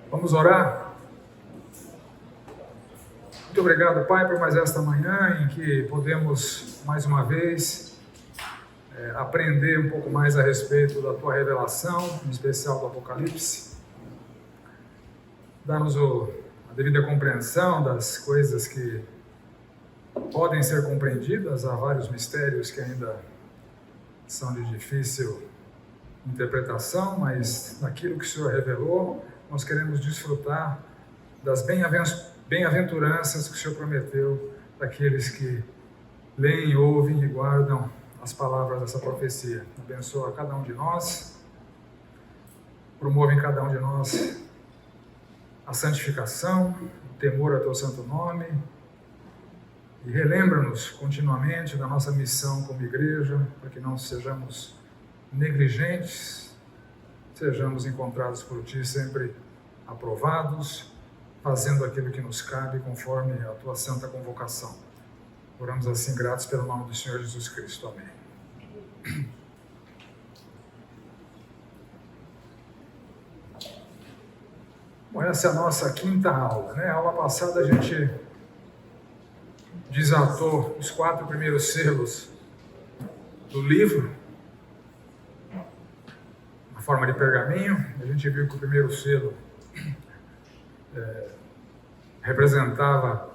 Vamos orar? Muito obrigado, Pai, por mais esta manhã em que podemos, mais uma vez, aprender um pouco mais a respeito da Tua revelação, em especial do Apocalipse. Dá-nos a devida compreensão das coisas que podem ser compreendidas. Há vários mistérios que ainda são de difícil interpretação, mas naquilo que o Senhor revelou, nós queremos desfrutar das bem-aventuranças que o Senhor prometeu daqueles que leem, ouvem e guardam as palavras dessa profecia. Abençoa cada um de nós, promove em cada um de nós a santificação, o temor a Teu santo nome, e relembra-nos continuamente da nossa missão como igreja, para que não sejamos negligentes, sejamos encontrados por Ti sempre aprovados, fazendo aquilo que nos cabe conforme a Tua santa convocação. Oramos assim gratos pelo nome do Senhor Jesus Cristo. Amém. Bom, essa é a nossa quinta aula, né? A aula passada a gente desatou os 4 primeiros selos do livro, na forma de pergaminho. A gente viu que o primeiro selo representava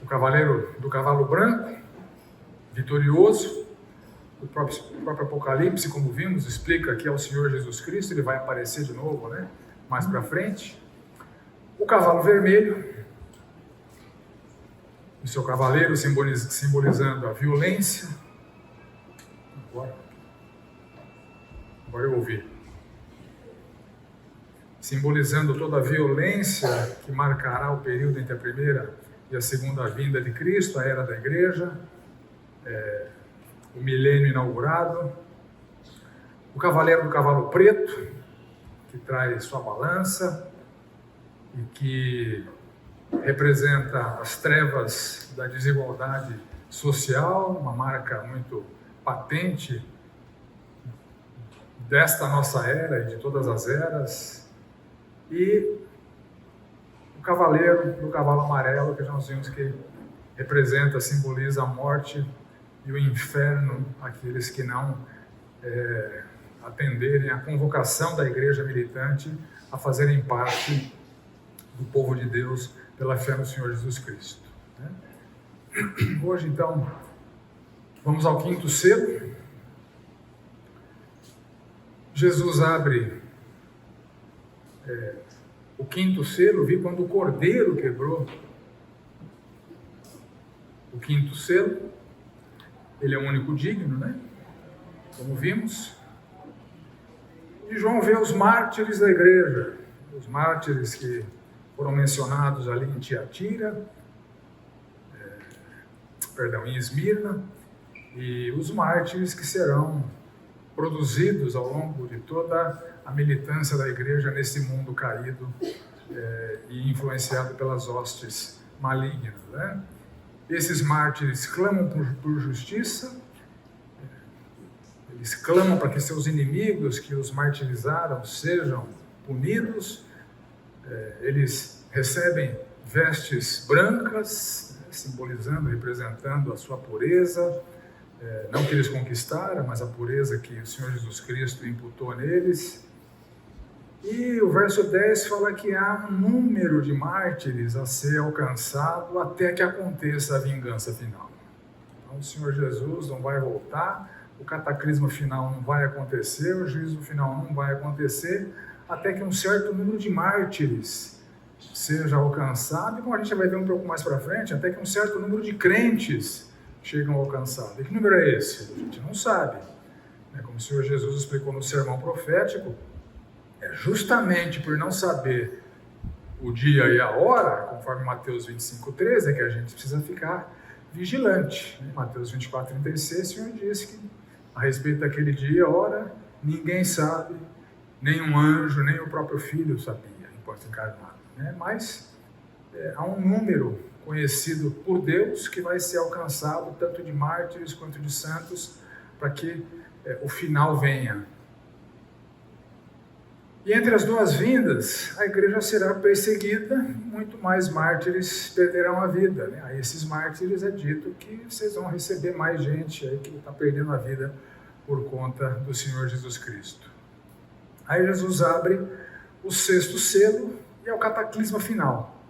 o cavaleiro do cavalo branco, vitorioso. O próprio Apocalipse, como vimos, explica que é o Senhor Jesus Cristo. Ele vai aparecer de novo, né? Mais para frente. O cavalo vermelho, o seu cavaleiro simbolizando a violência. Agora eu ouvi. Simbolizando toda a violência que marcará o período entre a primeira e a segunda vinda de Cristo, a era da igreja, o milênio inaugurado. O cavaleiro do cavalo preto, que traz sua balança e que representa as trevas da desigualdade social, uma marca muito patente desta nossa era e de todas as eras. E o cavaleiro do cavalo amarelo, que nós vimos que representa, simboliza a morte e o inferno, aqueles que não atenderem à convocação da igreja militante a fazerem parte do povo de Deus pela fé no Senhor Jesus Cristo. Hoje, então, vamos ao quinto selo. Jesus abre o quinto selo, vi quando o Cordeiro quebrou o quinto selo. Ele é o único digno, né? Como vimos. E João vê os mártires da igreja, os mártires que foram mencionados ali em Tiatira, em Esmirna, e os mártires que serão produzidos ao longo de toda a militância da igreja nesse mundo caído e influenciado pelas hostes malignas, né? Esses mártires clamam por justiça, eles clamam para que seus inimigos que os martirizaram sejam punidos, eles recebem vestes brancas, simbolizando, representando a sua pureza, não que eles conquistaram, mas a pureza que o Senhor Jesus Cristo imputou neles. E o verso 10 fala que há um número de mártires a ser alcançado até que aconteça a vingança final. Então o Senhor Jesus não vai voltar, o cataclismo final não vai acontecer, o juízo final não vai acontecer, até que um certo número de mártires seja alcançado, e como a gente vai ver um pouco mais para frente, até que um certo número de crentes chegam alcançados. E que número é esse? A gente não sabe. Como o Senhor Jesus explicou no sermão profético, é justamente por não saber o dia e a hora, conforme Mateus 25:13, que a gente precisa ficar vigilante. Em Mateus 24:36, o Senhor disse que a respeito daquele dia e hora, ninguém sabe, nem um anjo, nem o próprio Filho sabia, enquanto encarnado. Mas há um número conhecido por Deus que vai ser alcançado, tanto de mártires quanto de santos, para que o final venha. E entre as duas vindas, a igreja será perseguida, muito mais mártires perderão a vida, né? A esses mártires é dito que vocês vão receber mais gente aí que está perdendo a vida por conta do Senhor Jesus Cristo. Aí Jesus abre o sexto selo e é o cataclisma final.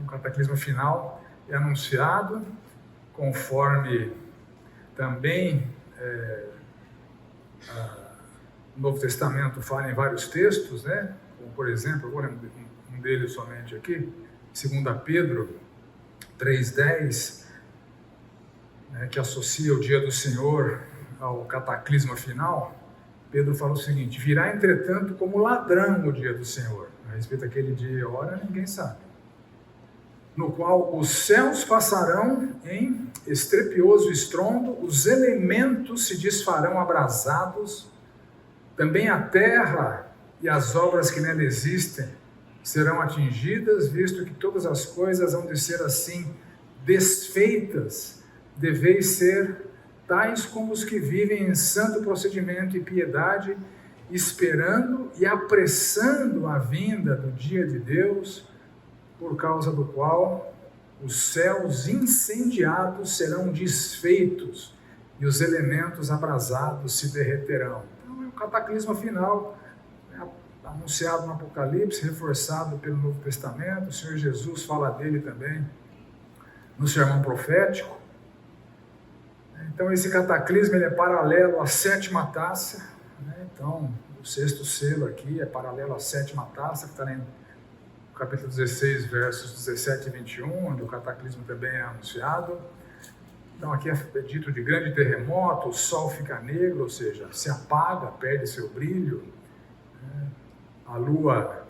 O cataclisma final é anunciado conforme também o Novo Testamento fala em vários textos, né? Como, por exemplo, eu vou lembrar um deles somente aqui, 2 Pedro 3,10, né, que associa o dia do Senhor ao cataclisma final. Pedro fala o seguinte: virá entretanto como ladrão o dia do Senhor. A respeito daquele dia e hora, ninguém sabe. No qual os céus passarão em estrepioso estrondo, os elementos se desfarão abrasados, também a terra e as obras que nela existem serão atingidas, visto que todas as coisas hão de ser assim desfeitas. Deveis ser tais como os que vivem em santo procedimento e piedade, esperando e apressando a vinda do dia de Deus, por causa do qual os céus incendiados serão desfeitos e os elementos abrasados se derreterão. Então é o cataclisma final, anunciado no Apocalipse, reforçado pelo Novo Testamento. O Senhor Jesus fala dele também no sermão profético. Então esse cataclisma ele é paralelo à sétima taça, né? Então o sexto selo aqui é paralelo à sétima taça, que está no capítulo 16, versos 17 e 21, onde o cataclismo também é anunciado. Então aqui é dito de grande terremoto, o sol fica negro, ou seja, se apaga, perde seu brilho, né? A lua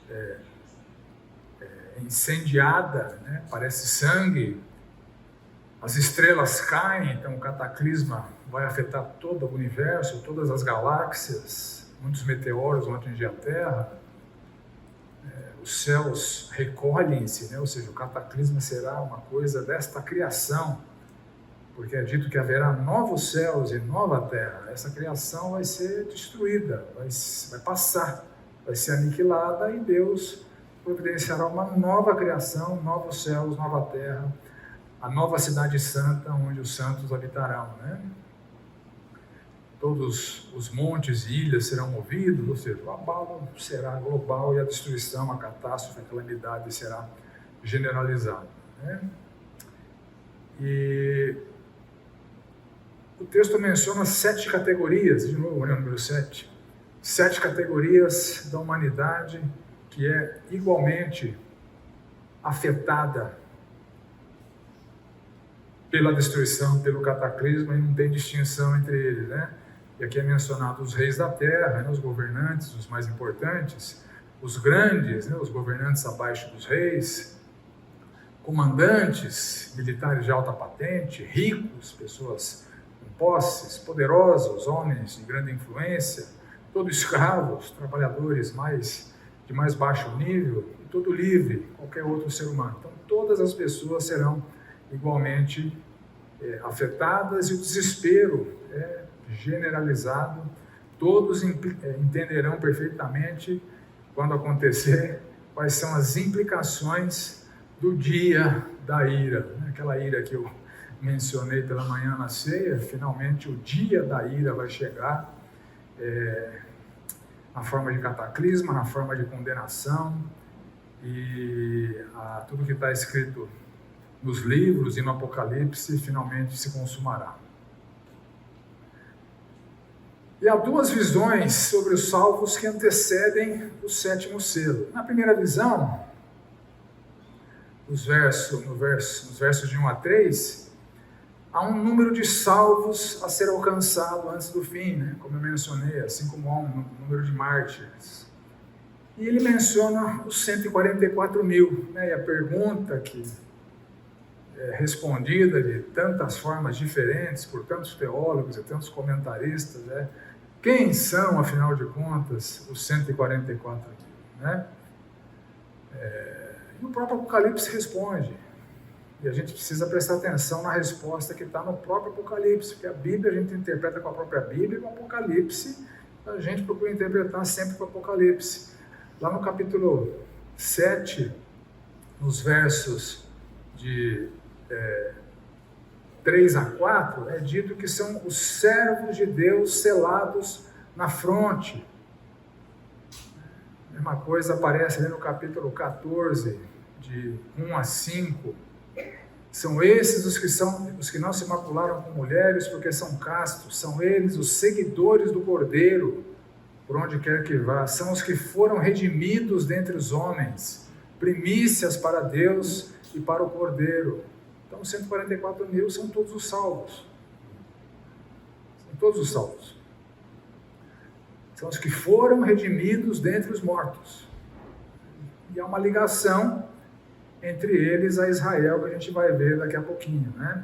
é incendiada, né? Parece sangue, as estrelas caem, então o cataclisma vai afetar todo o universo, todas as galáxias, muitos meteoros vão atingir a Terra. Os céus recolhem-se, né? Ou seja, o cataclisma será uma coisa desta criação, porque é dito que haverá novos céus e nova terra. Essa criação vai ser destruída, vai passar, vai ser aniquilada, e Deus providenciará uma nova criação, novos céus, nova terra, a nova cidade santa, onde os santos habitarão, né? Todos os montes e ilhas serão movidos, ou seja, o abalo será global e a destruição, a catástrofe, a calamidade será generalizada, né? E o texto menciona 7 categorias, de novo, né, número 7. 7 categorias da humanidade que é igualmente afetada pela destruição, pelo cataclisma, e não tem distinção entre eles, né? E aqui é mencionado os reis da terra, né, os governantes, os mais importantes, os grandes, né, os governantes abaixo dos reis, comandantes, militares de alta patente, ricos, pessoas com posses, poderosos, homens de grande influência, todos escravos, trabalhadores de mais baixo nível, e todo livre, qualquer outro ser humano. Então todas as pessoas serão igualmente afetadas, e o desespero é generalizado. Todos entenderão perfeitamente, quando acontecer, quais são as implicações do dia da ira. Aquela ira que eu mencionei pela manhã na ceia, finalmente o dia da ira vai chegar, na forma de cataclisma, na forma de condenação, e tudo que está escrito nos livros e no Apocalipse finalmente se consumará. E há 2 visões sobre os salvos que antecedem o 7º selo. Na primeira visão, nos versos de 1 a 3, há um número de salvos a ser alcançado antes do fim, né? Como eu mencionei, assim como há um número de mártires. E ele menciona os 144 mil, né? E a pergunta que é respondida de tantas formas diferentes por tantos teólogos e tantos comentaristas, quem são, afinal de contas, os 144 mil, né? E o próprio Apocalipse responde, e a gente precisa prestar atenção na resposta que está no próprio Apocalipse, porque a Bíblia a gente interpreta com a própria Bíblia, e o Apocalipse A gente procura interpretar sempre o Apocalipse. Lá no capítulo 7, nos versos de 3 a 4, é dito que são os servos de Deus selados na fronte. A mesma coisa aparece ali no capítulo 14, de 1 a 5. São esses os que não se macularam com mulheres, porque são castos. São eles os seguidores do Cordeiro, por onde quer que vá. São os que foram redimidos dentre os homens, primícias para Deus e para o Cordeiro. Então, 144 mil são todos os salvos. São todos os salvos. São os que foram redimidos dentre os mortos. E há uma ligação entre eles a Israel, que a gente vai ver daqui a pouquinho, né?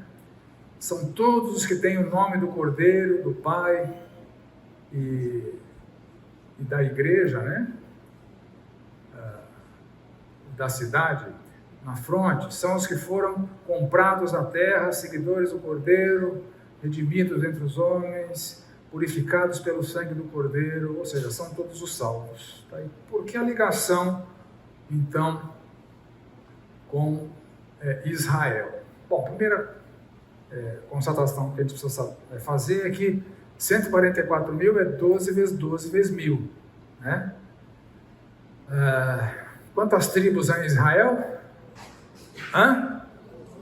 São todos os que têm o nome do Cordeiro, do Pai e da igreja, né? Da cidade, na fronte. São os que foram comprados na terra, seguidores do Cordeiro, redimidos entre os homens, purificados pelo sangue do Cordeiro, ou seja, são todos os salvos. Tá? E por que a ligação, então, com Israel? Bom, a primeira constatação que a gente precisa fazer é que 144 mil é 12 vezes 12 vezes 1000, né? Quantas tribos há em Israel?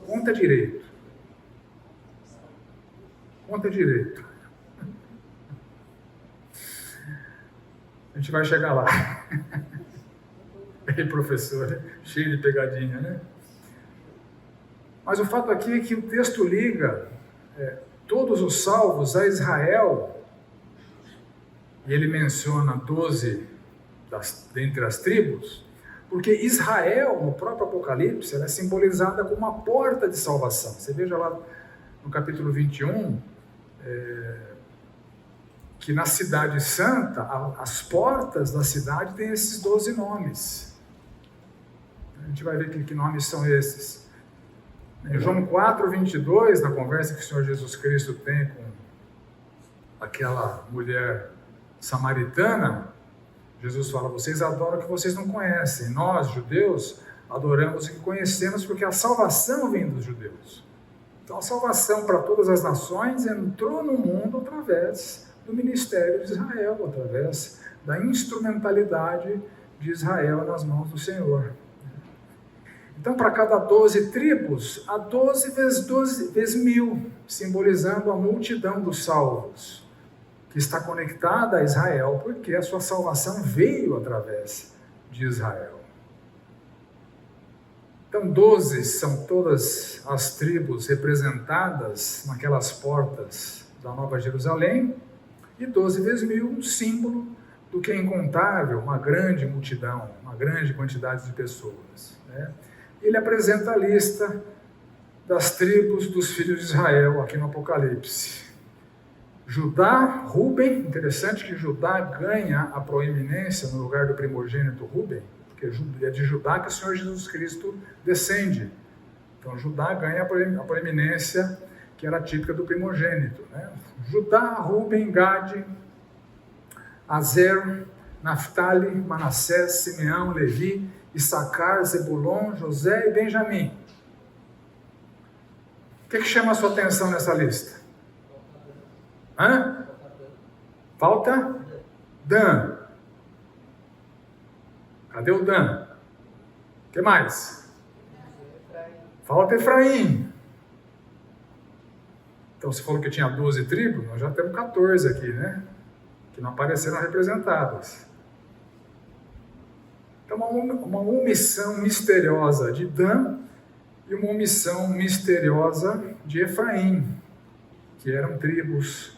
Conta direito. Conta direito. A gente vai chegar lá. Ei, professor, cheio de pegadinha, né? Mas o fato aqui é que o texto liga todos os salvos a Israel, e ele menciona 12 dentre as tribos, porque Israel, no próprio Apocalipse, ela é simbolizada como uma porta de salvação. Você veja lá no capítulo 21, que na cidade santa, as portas da cidade têm esses 12 nomes. A gente vai ver que nomes são esses. Em João 4, 22, na conversa que o Senhor Jesus Cristo tem com aquela mulher samaritana, Jesus fala: vocês adoram o que vocês não conhecem. Nós, judeus, adoramos o que conhecemos, porque a salvação vem dos judeus. Então a salvação para todas as nações entrou no mundo através do ministério de Israel, através da instrumentalidade de Israel nas mãos do Senhor. Então, para cada 12 tribos, há 12 vezes 12 vezes 1000, simbolizando a multidão dos salvos, que está conectada a Israel, porque a sua salvação veio através de Israel. Então, 12 são todas as tribos representadas naquelas portas da Nova Jerusalém, e 12 vezes 1000, um símbolo do que é incontável, uma grande multidão, uma grande quantidade de pessoas, né? Ele apresenta a lista das tribos dos filhos de Israel aqui no Apocalipse. Judá, Rúben, interessante que Judá ganha a proeminência no lugar do primogênito Rúben, porque é de Judá que o Senhor Jesus Cristo descende. Então Judá ganha a proeminência que era típica do primogênito, né? Judá, Rúben, Gade, Azer, Naftali, Manassés, Simeão, Levi, Issacar, Zebulon, José e Benjamim. O que chama a sua atenção nessa lista? Falta Dan. Cadê o Dan? O que mais? Falta Efraim. Então, você falou que tinha 12 tribos, nós já temos 14 aqui, né? Que não apareceram representadas. Então, uma omissão misteriosa de Dan e uma omissão misteriosa de Efraim, que eram tribos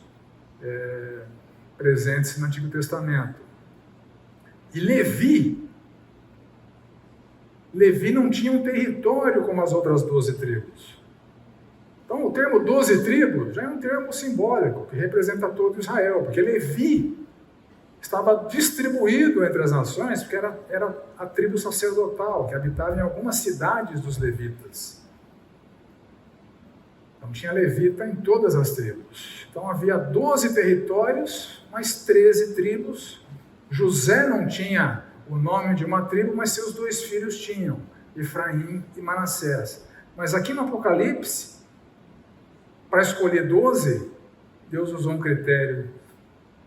presentes no Antigo Testamento. E Levi não tinha um território como as outras 12 tribos. Então, o termo 12 tribos já é um termo simbólico, que representa todo Israel, porque Levi estava distribuído entre as nações, porque era a tribo sacerdotal, que habitava em algumas cidades dos levitas. Então tinha levita em todas as tribos. Então havia 12 territórios, mais 13 tribos. José não tinha o nome de uma tribo, mas seus 2 filhos tinham, Efraim e Manassés. Mas aqui no Apocalipse, para escolher 12, Deus usou um critério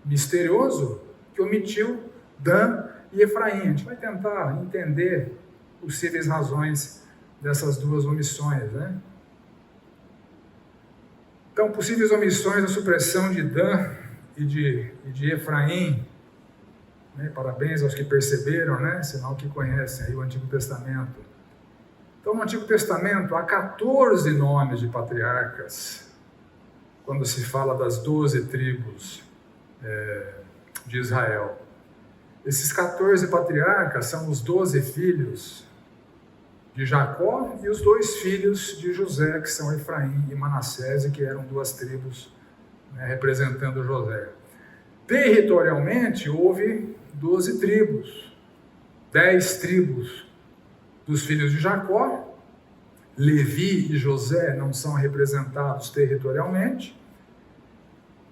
misterioso que omitiu Dan e Efraim. A gente vai tentar entender possíveis razões dessas 2 omissões, né? Então, possíveis omissões da supressão de Dan e de Efraim. Né? Parabéns aos que perceberam, né? Sinal que conhecem aí o Antigo Testamento. Então, no Antigo Testamento, há 14 nomes de patriarcas, quando se fala das 12 tribos de Israel. Esses 14 patriarcas são os 12 filhos de Jacó e os 2 filhos de José, que são Efraim e Manassés, que eram 2 tribos, né, representando José. Territorialmente, houve 12 tribos, 10 tribos dos filhos de Jacó. Levi e José não são representados territorialmente.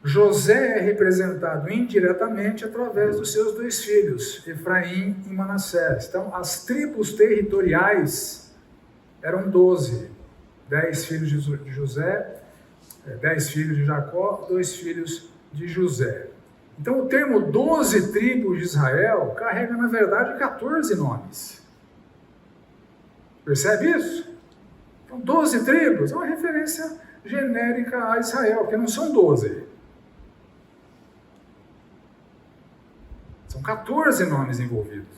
José é representado indiretamente através dos seus 2 filhos, Efraim e Manassés. Então, as tribos territoriais eram 12. 10 filhos de José, 10 filhos de Jacó, 2 filhos de José. Então, o termo 12 tribos de Israel carrega, na verdade, 14 nomes. Percebe isso? Então, 12 tribos é uma referência genérica a Israel, porque não são 12. São 14 nomes envolvidos.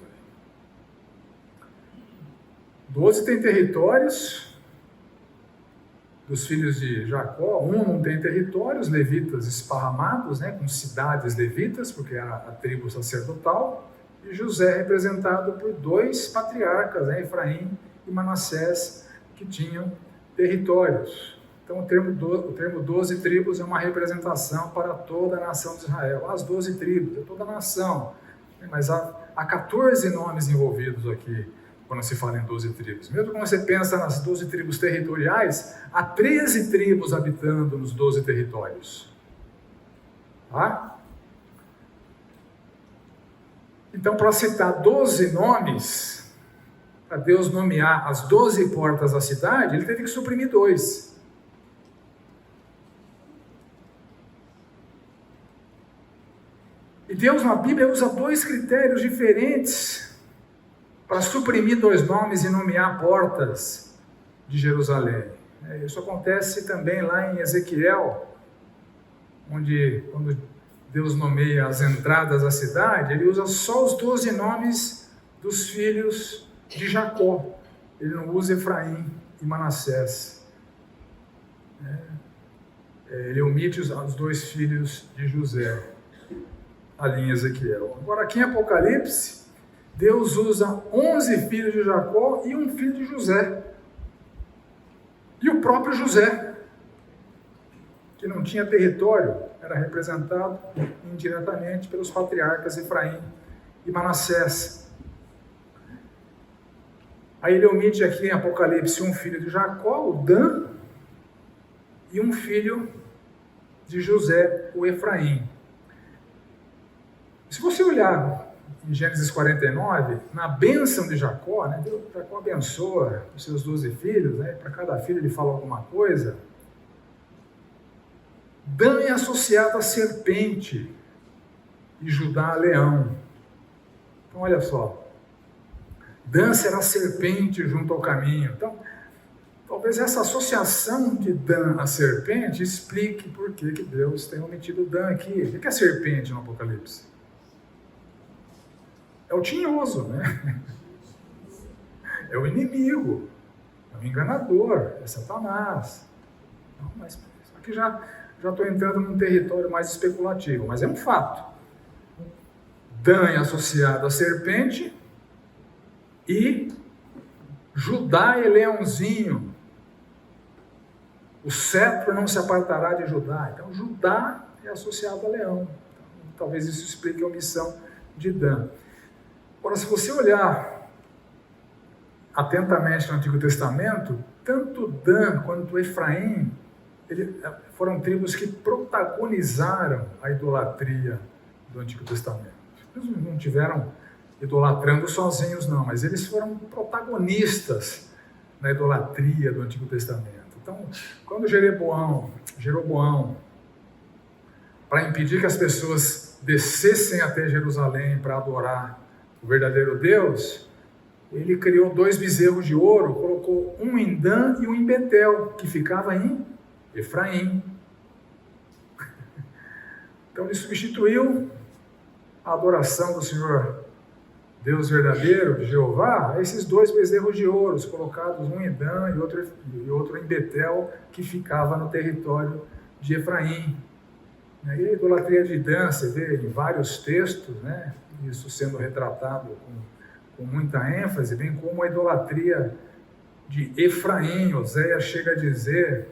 12 tem territórios dos filhos de Jacó. Um não tem territórios, levitas esparramados, né, com cidades levitas, porque era a tribo sacerdotal. E José representado por 2 patriarcas, né, Efraim e Manassés, que tinham territórios. Então o termo 12 tribos é uma representação para toda a nação de Israel. As 12 tribos, é toda a nação. Mas há 14 nomes envolvidos aqui, quando se fala em 12 tribos. Mesmo quando você pensa nas 12 tribos territoriais, há 13 tribos habitando nos 12 territórios. Tá? Então, para citar 12 nomes, para Deus nomear as 12 portas da cidade, ele teve que suprimir 2. E Deus na Bíblia usa 2 critérios diferentes para suprimir 2 nomes e nomear portas de Jerusalém. Isso acontece também lá em Ezequiel, onde quando Deus nomeia as entradas da cidade, ele usa só os 12 nomes dos filhos de Jacó. Ele não usa Efraim e Manassés. Ele omite os 2 filhos de José, ali em Ezequiel. Agora, aqui em Apocalipse, Deus usa 11 filhos de Jacó e 1 filho de José. E o próprio José, que não tinha território, era representado indiretamente pelos patriarcas Efraim e Manassés. Aí ele omite aqui em Apocalipse 1 filho de Jacó, o Dan, e 1 filho de José, o Efraim. Se você olhar em Gênesis 49, na bênção de Jacó, né, Jacó abençoa os seus 12 filhos, né, para cada filho ele fala alguma coisa. Dan é associado a serpente e Judá a leão. Então olha só, Dan será serpente junto ao caminho. Então, talvez essa associação de Dan a serpente explique por que Deus tem omitido Dan aqui. O que é serpente no Apocalipse? É o tinhoso, né? É o inimigo, é o enganador, é Satanás. Não, mas aqui já estou entrando num território mais especulativo, mas é um fato. Dan é associado a serpente e Judá é leãozinho. O cetro não se apartará de Judá. Então Judá é associado a leão. Então, talvez isso explique a omissão de Dan. Agora, se você olhar atentamente no Antigo Testamento, tanto Dan quanto Efraim, foram tribos que protagonizaram a idolatria do Antigo Testamento. Eles não tiveram idolatrando sozinhos, não, mas eles foram protagonistas na idolatria do Antigo Testamento. Então, quando Jeroboão, para impedir que as pessoas descessem até Jerusalém para adorar o verdadeiro Deus, ele criou 2 bezerros de ouro, colocou um em Dan e um em Betel, que ficava em Efraim. Então ele substituiu a adoração do Senhor Deus verdadeiro, de Jeová, a esses 2 bezerros de ouro, colocados um em Dan e outro em Betel, que ficava no território de Efraim. E a idolatria de Dan, você vê em vários textos, né, isso sendo retratado com muita ênfase, bem como a idolatria de Efraim. Oséias chega a dizer,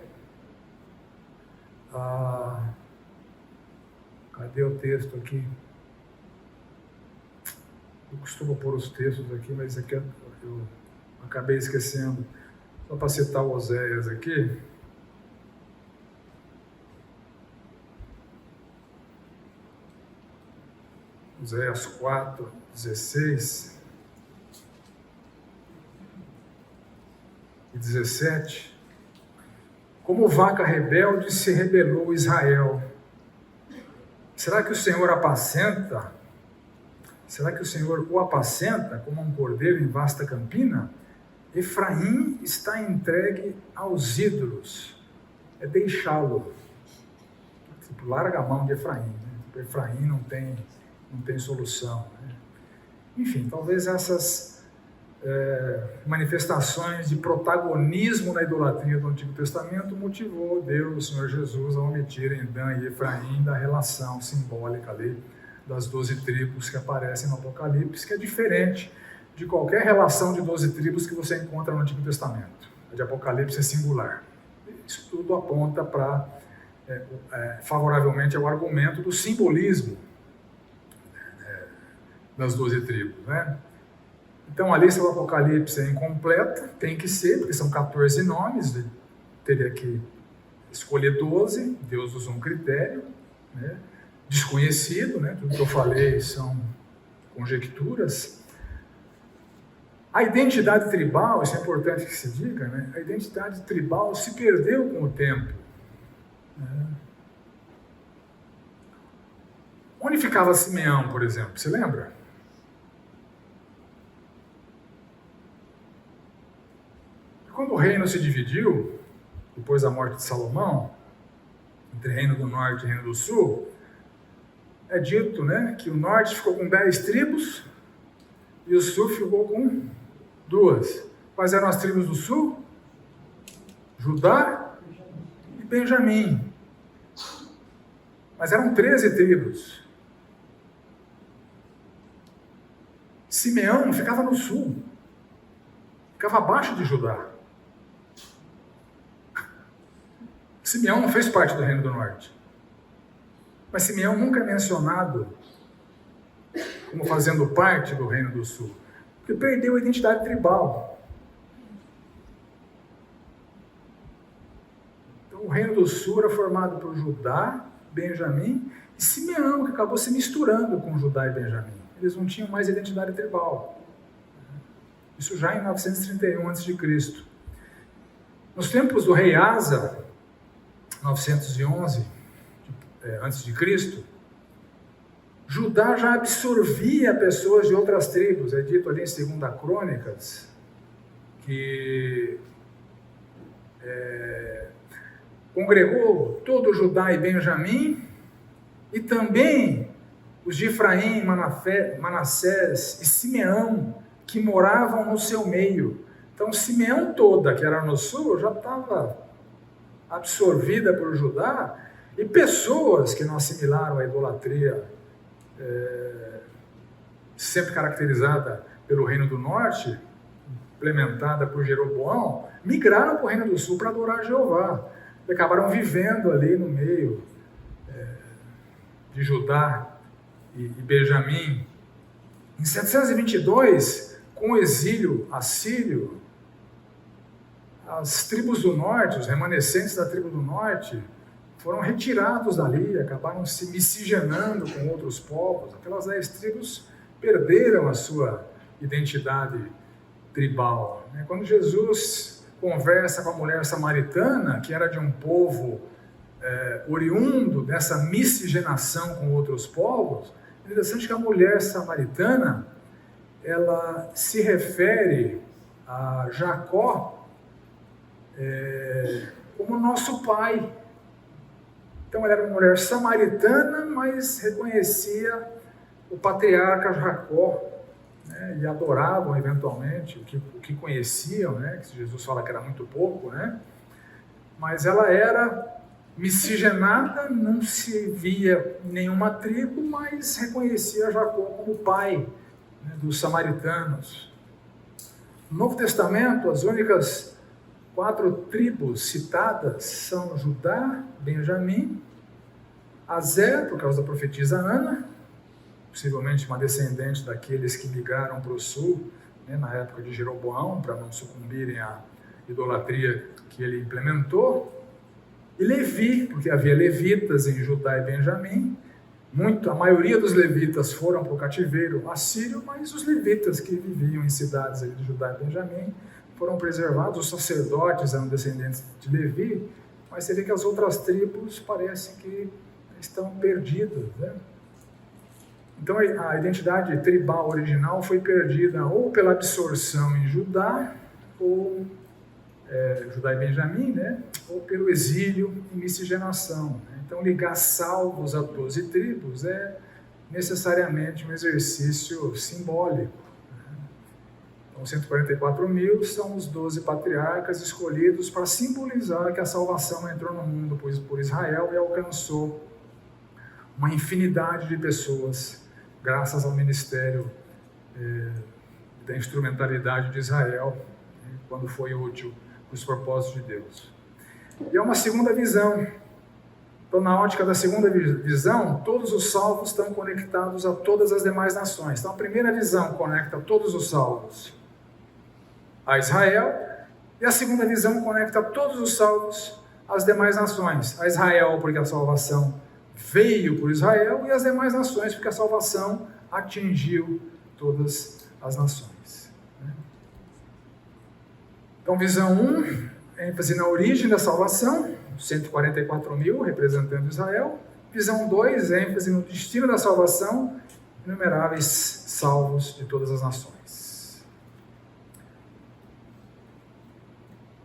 cadê o texto aqui? Eu costumo pôr os textos aqui, mas aqui eu acabei esquecendo. Só para citar o Oséias aqui. Oséias 4, 16 e 17. Como vaca rebelde se rebelou Israel. Será que o Senhor apacenta? Será que o Senhor o apacenta como um cordeiro em vasta campina? Efraim está entregue aos ídolos. É deixá-lo. Tipo, larga a mão de Efraim. Né? Tipo, Efraim não tem solução. Né? Enfim, talvez essas manifestações de protagonismo na idolatria do Antigo Testamento motivou Deus, o Senhor Jesus, a omitirem Dan e Efraim da relação simbólica ali das 12 tribos que aparecem no Apocalipse, que é diferente de qualquer relação de 12 tribos que você encontra no Antigo Testamento. A de Apocalipse é singular. Isso tudo aponta para favoravelmente ao argumento do simbolismo das 12 tribos, né? Então a lista do Apocalipse é incompleta, tem que ser, porque são 14 nomes, teria que escolher 12, Deus usou um critério, né? Desconhecido, né? Tudo que eu falei são conjecturas. A identidade tribal, isso é importante que se diga, né? A identidade tribal se perdeu com o tempo. Né? Onde ficava Simeão, por exemplo? Você lembra? Quando o reino se dividiu, depois da morte de Salomão, entre Reino do Norte e Reino do Sul, é dito, né, que o Norte ficou com 10 tribos e o Sul ficou com 2. Quais eram as tribos do Sul? Judá e Benjamim. Mas eram 13 tribos. Simeão ficava no Sul, ficava abaixo de Judá. Simeão não fez parte do Reino do Norte. Mas Simeão nunca é mencionado como fazendo parte do Reino do Sul, porque perdeu a identidade tribal. Então o Reino do Sul era formado por Judá, Benjamim e Simeão, que acabou se misturando com Judá e Benjamim. Eles não tinham mais identidade tribal. Isso já em 931 a.C. Nos tempos do rei Asa, 911 a.C., Judá já absorvia pessoas de outras tribos. É dito ali em 2 Crônicas que congregou todo Judá e Benjamim e também os de Efraim, Manassés e Simeão, que moravam no seu meio. Então Simeão toda, que era no sul, já estava absorvida por Judá, e pessoas que não assimilaram a idolatria sempre caracterizada pelo Reino do Norte, implementada por Jeroboão, migraram para o Reino do Sul para adorar Jeová. E acabaram vivendo ali no meio de Judá e Benjamim. Em 722, com o exílio assírio, as tribos do norte, os remanescentes da tribo do norte, foram retirados dali, acabaram se miscigenando com outros povos. Aquelas 10 tribos perderam a sua identidade tribal. Quando Jesus conversa com a mulher samaritana, que era de um povo oriundo dessa miscigenação com outros povos, é interessante que a mulher samaritana, ela se refere a Jacó como nosso pai. Então ela era uma mulher samaritana, mas reconhecia o patriarca Jacó, e adoravam eventualmente o que conheciam, que Jesus fala que era muito pouco, mas ela era miscigenada, não se via nenhuma tribo, mas reconhecia Jacó como pai dos samaritanos. No Novo Testamento, as únicas 4 tribos citadas são Judá, Benjamim, Aser, por causa da profetisa Ana, possivelmente uma descendente daqueles que migraram para o sul, na época de Jeroboão, para não sucumbirem à idolatria que ele implementou, e Levi, porque havia levitas em Judá e Benjamim. A maioria dos levitas foram para o cativeiro assírio, mas os levitas que viviam em cidades ali de Judá e Benjamim foram preservados. Os sacerdotes eram descendentes de Levi, mas você vê que as outras tribos parecem que estão perdidas, Então a identidade tribal original foi perdida ou pela absorção em Judá, ou Judá e Benjamim, ou pelo exílio e miscigenação. Então ligar salvos a 12 tribos é necessariamente um exercício simbólico. Então 144 mil são os 12 patriarcas escolhidos para simbolizar que a salvação entrou no mundo por Israel e alcançou uma infinidade de pessoas, graças ao ministério da instrumentalidade de Israel, quando foi útil para os propósitos de Deus. E é uma segunda visão. Então, na ótica da segunda visão, todos os salvos estão conectados a todas as demais nações. Então, a primeira visão conecta todos os salvos a Israel, e a segunda visão conecta todos os salvos às demais nações. A Israel, porque a salvação veio por Israel, e as demais nações, porque a salvação atingiu todas as nações. Então, visão 1, ênfase na origem da salvação, 144 mil representando Israel. Visão 2, ênfase no destino da salvação, inumeráveis salvos de todas as nações.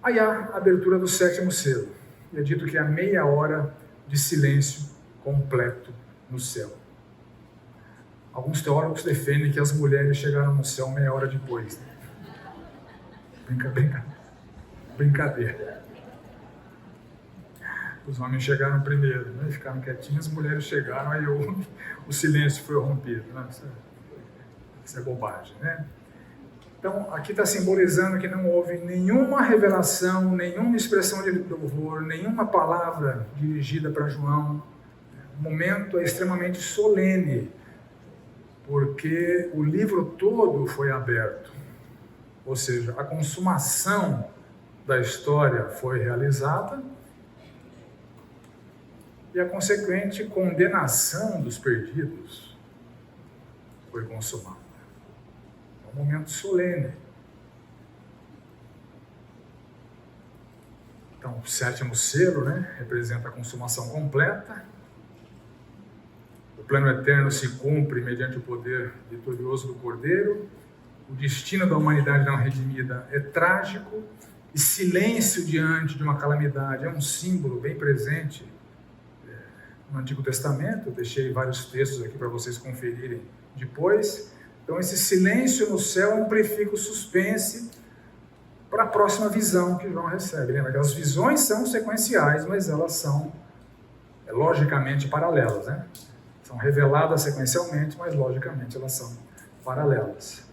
Aí há a abertura do 7º selo. E é dito que há meia hora de silêncio completo no céu. Alguns teólogos defendem que as mulheres chegaram no céu meia hora depois. Brincadeira. Os homens chegaram primeiro, ficaram quietinhos, as mulheres chegaram, aí o silêncio foi rompido. Isso é bobagem, Então, aqui está simbolizando que não houve nenhuma revelação, nenhuma expressão de louvor, nenhuma palavra dirigida para João. O momento é extremamente solene, porque o livro todo foi aberto. Ou seja, a consumação da história foi realizada e a consequente condenação dos perdidos foi consumada. É um momento solene. Então, o 7º selo, representa a consumação completa. O plano eterno se cumpre mediante o poder vitorioso do Cordeiro. O destino da humanidade não redimida é trágico, e silêncio diante de uma calamidade é um símbolo bem presente no Antigo Testamento. Eu deixei vários textos aqui para vocês conferirem depois. Então, esse silêncio no céu amplifica o suspense para a próxima visão que João recebe. Lembra que as visões são sequenciais, mas elas são logicamente paralelas, São reveladas sequencialmente, mas logicamente elas são paralelas.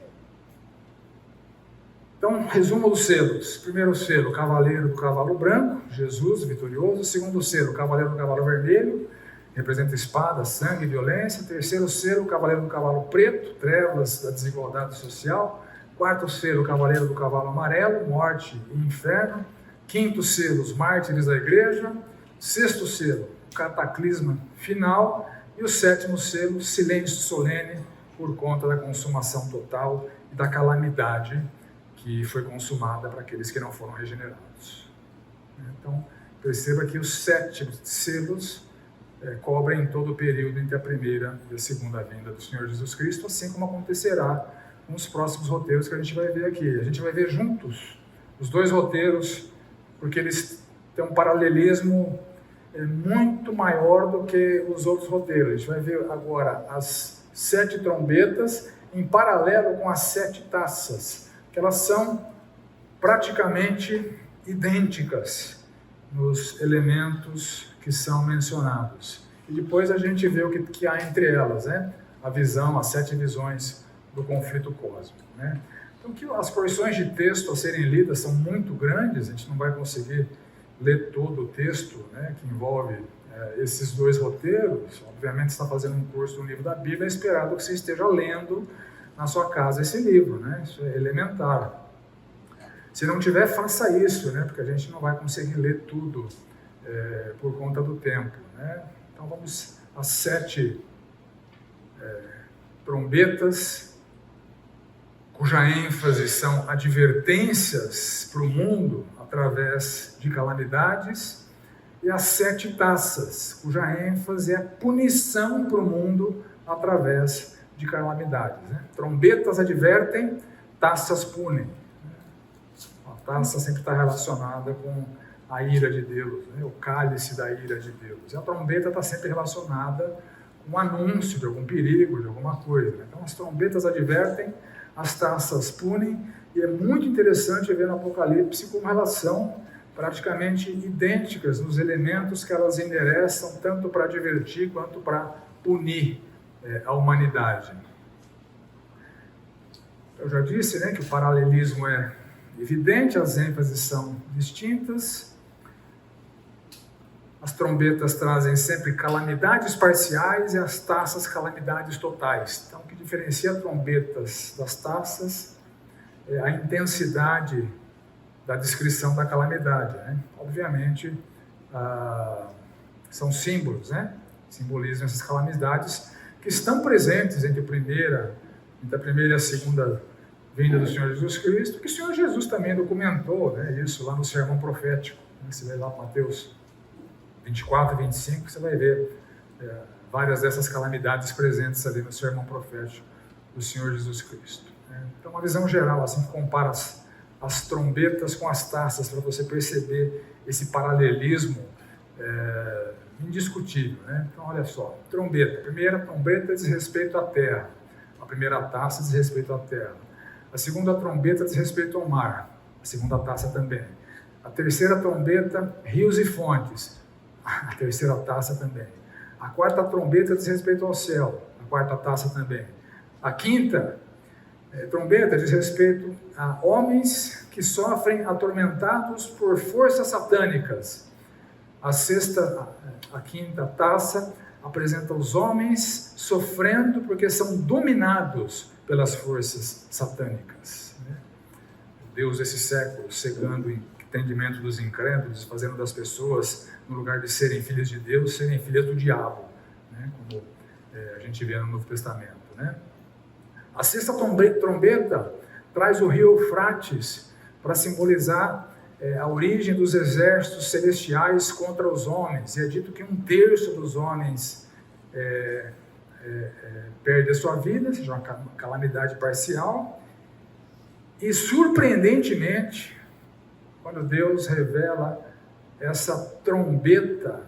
Então, resumo dos selos. Primeiro selo, cavaleiro do cavalo branco, Jesus vitorioso. Segundo selo, cavaleiro do cavalo vermelho, representa espada, sangue e violência. Terceiro selo, cavaleiro do cavalo preto, trevas da desigualdade social. Quarto selo, cavaleiro do cavalo amarelo, morte e inferno. quinto selo, os mártires da igreja. Sexto selo, o cataclisma final. E o sétimo selo, silêncio solene, por conta da consumação total e da calamidade que foi consumada para aqueles que não foram regenerados. Então, perceba que os 7 selos cobrem todo o período entre a primeira e a segunda vinda do Senhor Jesus Cristo, assim como acontecerá com os próximos roteiros que a gente vai ver aqui. A gente vai ver juntos os dois roteiros, porque eles têm um paralelismo muito maior do que os outros roteiros. A gente vai ver agora as 7 trombetas em paralelo com as 7 taças, que elas são praticamente idênticas nos elementos que são mencionados. E depois a gente vê o que há entre elas, né? A visão, as 7 visões do conflito cósmico, né? Então, que as porções de texto a serem lidas são muito grandes, a gente não vai conseguir ler todo o texto, né, que envolve esses dois roteiros. Obviamente, você está fazendo um curso do livro da Bíblia, é esperado que você esteja lendo na sua casa esse livro, né? Isso é elementar. Se não tiver, faça isso, né? Porque a gente não vai conseguir ler tudo por conta do tempo, né? Então vamos às 7 trombetas, cuja ênfase são advertências para o mundo através de calamidades, e as 7 taças, cuja ênfase é punição para o mundo através de calamidades, né? Trombetas advertem, taças punem. A taça sempre está relacionada com a ira de Deus, né? O cálice da ira de Deus. E a trombeta está sempre relacionada com o anúncio de algum perigo, de alguma coisa, né? Então as trombetas advertem, as taças punem, e é muito interessante ver no Apocalipse como relação praticamente idênticas nos elementos que elas endereçam, tanto para advertir quanto para punir a humanidade. Eu já disse, né, que o paralelismo é evidente, as ênfases são distintas. As trombetas trazem sempre calamidades parciais e as taças calamidades totais. Então, o que diferencia trombetas das taças é a intensidade da descrição da calamidade, né? Obviamente, são símbolos, né? Simbolizam essas calamidades que estão presentes entre a primeira e a segunda vinda do Senhor Jesus Cristo, que o Senhor Jesus também documentou, né, isso lá no sermão profético. Você vai lá para Mateus 24 e 25, você vai ver várias dessas calamidades presentes ali no sermão profético do Senhor Jesus Cristo. Então, uma visão geral, assim, que compara as trombetas com as taças, para você perceber esse paralelismo indiscutível, né? Então, olha só, trombeta. A primeira trombeta diz respeito à terra. A primeira taça diz respeito à terra. A segunda trombeta diz respeito ao mar. A segunda taça também. A terceira trombeta, rios e fontes. A terceira taça também. A quarta trombeta diz respeito ao céu. A quarta taça também. A quinta trombeta diz respeito a homens que sofrem atormentados por forças satânicas. A quinta taça apresenta os homens sofrendo porque são dominados pelas forças satânicas, né? Deus desse século cegando o entendimento dos incrédulos, fazendo das pessoas, no lugar de serem filhas de Deus, serem filhas do diabo, né? Como a gente vê no Novo Testamento, né? A sexta trombeta traz o rio Eufrates para simbolizar a origem dos exércitos celestiais contra os homens. E é dito que 1/3 dos homens perde a sua vida, seja uma calamidade parcial. E surpreendentemente, quando Deus revela essa trombeta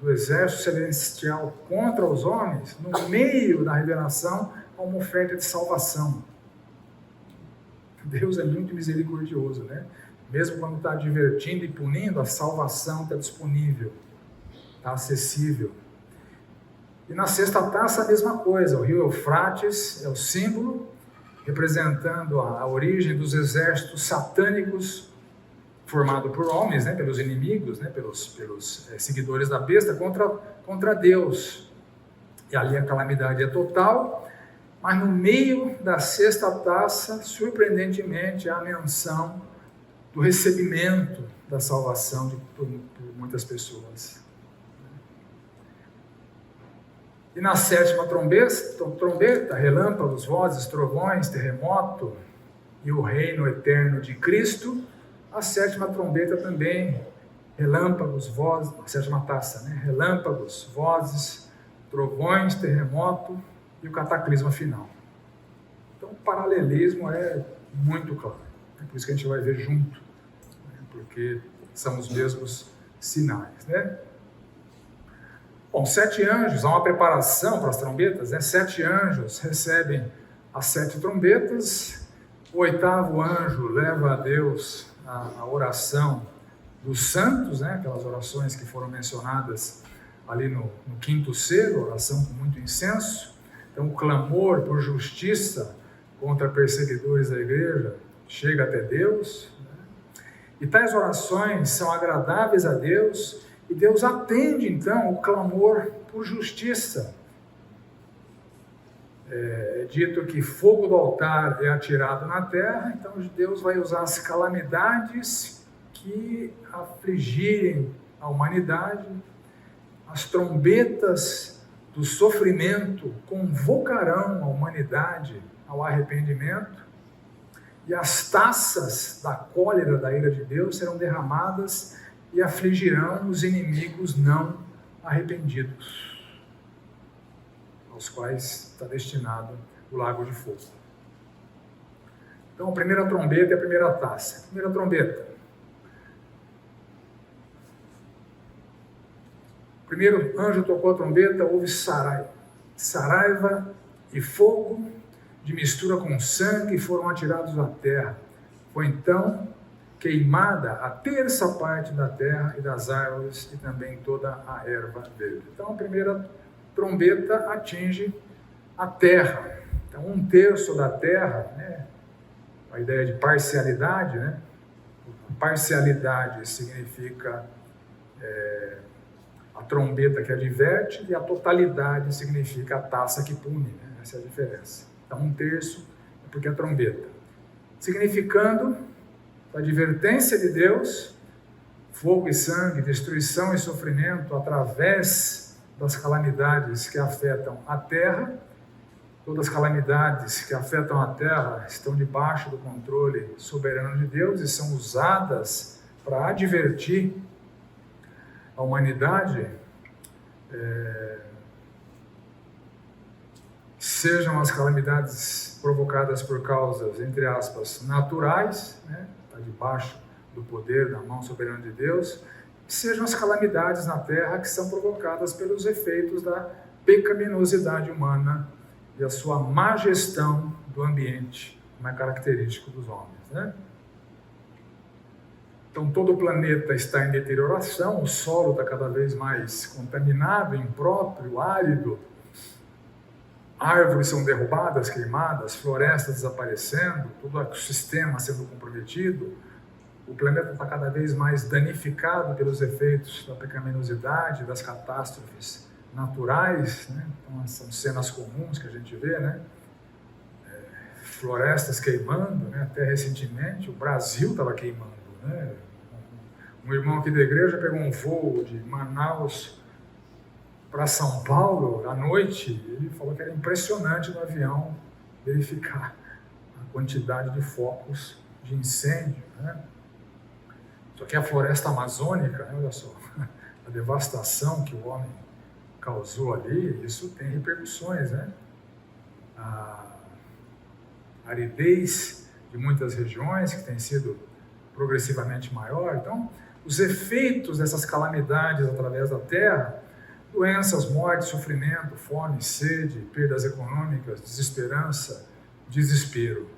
do exército celestial contra os homens, no meio da revelação, há uma oferta de salvação. Deus é muito misericordioso, né? Mesmo quando está advertindo e punindo, a salvação está disponível, está acessível. E na sexta taça a mesma coisa, o rio Eufrates é o símbolo, representando a origem dos exércitos satânicos, formado por homens, né, pelos inimigos, né, pelos seguidores da besta, contra Deus. E ali a calamidade é total, mas no meio da sexta taça, surpreendentemente, há a menção do recebimento da salvação por muitas pessoas. E na sétima trombeta, relâmpagos, vozes, trovões, terremoto e o reino eterno de Cristo, a sétima trombeta também, relâmpagos, vozes, a sétima taça, né? Relâmpagos, vozes, trovões, terremoto e o cataclisma final. Então o paralelismo é muito claro, é por isso que a gente vai ver junto, né? Porque são os mesmos sinais, né? Bom, 7 anjos, há uma preparação para as trombetas, né? 7 anjos recebem as 7 trombetas, o 8º anjo leva a Deus a oração dos santos, né? Aquelas orações que foram mencionadas ali no 5º selo, oração com muito incenso. Então o clamor por justiça contra perseguidores da igreja chega até Deus, né? E tais orações são agradáveis a Deus, e Deus atende, então, o clamor por justiça. É dito que fogo do altar é atirado na terra, então Deus vai usar as calamidades que afligirem a humanidade, as trombetas do sofrimento convocarão a humanidade ao arrependimento, e as taças da cólera da ira de Deus serão derramadas e afligirão os inimigos não arrependidos, aos quais está destinado o lago de fogo. Então, a primeira trombeta é a primeira taça. Primeira trombeta. O primeiro anjo tocou a trombeta, houve saraiva e fogo de mistura com sangue foram atirados à terra. Foi então queimada a terça parte da terra e das árvores e também toda a erva verde. Então a primeira trombeta atinge a terra. Então 1/3 da terra, né? A ideia de parcialidade, né? Parcialidade significa a trombeta que adverte, e a totalidade significa a taça que pune, né? Essa é a diferença. Então 1/3 é porque é a trombeta. Significando a advertência de Deus, fogo e sangue, destruição e sofrimento através das calamidades que afetam a terra. Todas as calamidades que afetam a terra estão debaixo do controle soberano de Deus e são usadas para advertir a humanidade, sejam as calamidades provocadas por causas, entre aspas, naturais, né? Está debaixo do poder, da mão soberana de Deus, sejam as calamidades na terra que são provocadas pelos efeitos da pecaminosidade humana e a sua má gestão do ambiente, como é característico dos homens, né? Então todo o planeta está em deterioração, o solo está cada vez mais contaminado, impróprio, árido, árvores são derrubadas, queimadas, florestas desaparecendo, todo o ecossistema sendo comprometido, o planeta está cada vez mais danificado pelos efeitos da pecaminosidade, das catástrofes naturais, né? Então, são cenas comuns que a gente vê, né? Florestas queimando, né? Até recentemente o Brasil estava queimando, né? Um irmão aqui da igreja pegou um voo de Manaus para São Paulo à noite, ele falou que era impressionante no avião verificar a quantidade de focos de incêndio, né? Só que a floresta amazônica, né, olha só, a devastação que o homem causou ali, isso tem repercussões, né? A aridez de muitas regiões, que tem sido progressivamente maior. Então, os efeitos dessas calamidades através da terra, doenças, morte, sofrimento, fome, sede, perdas econômicas, desesperança, desespero.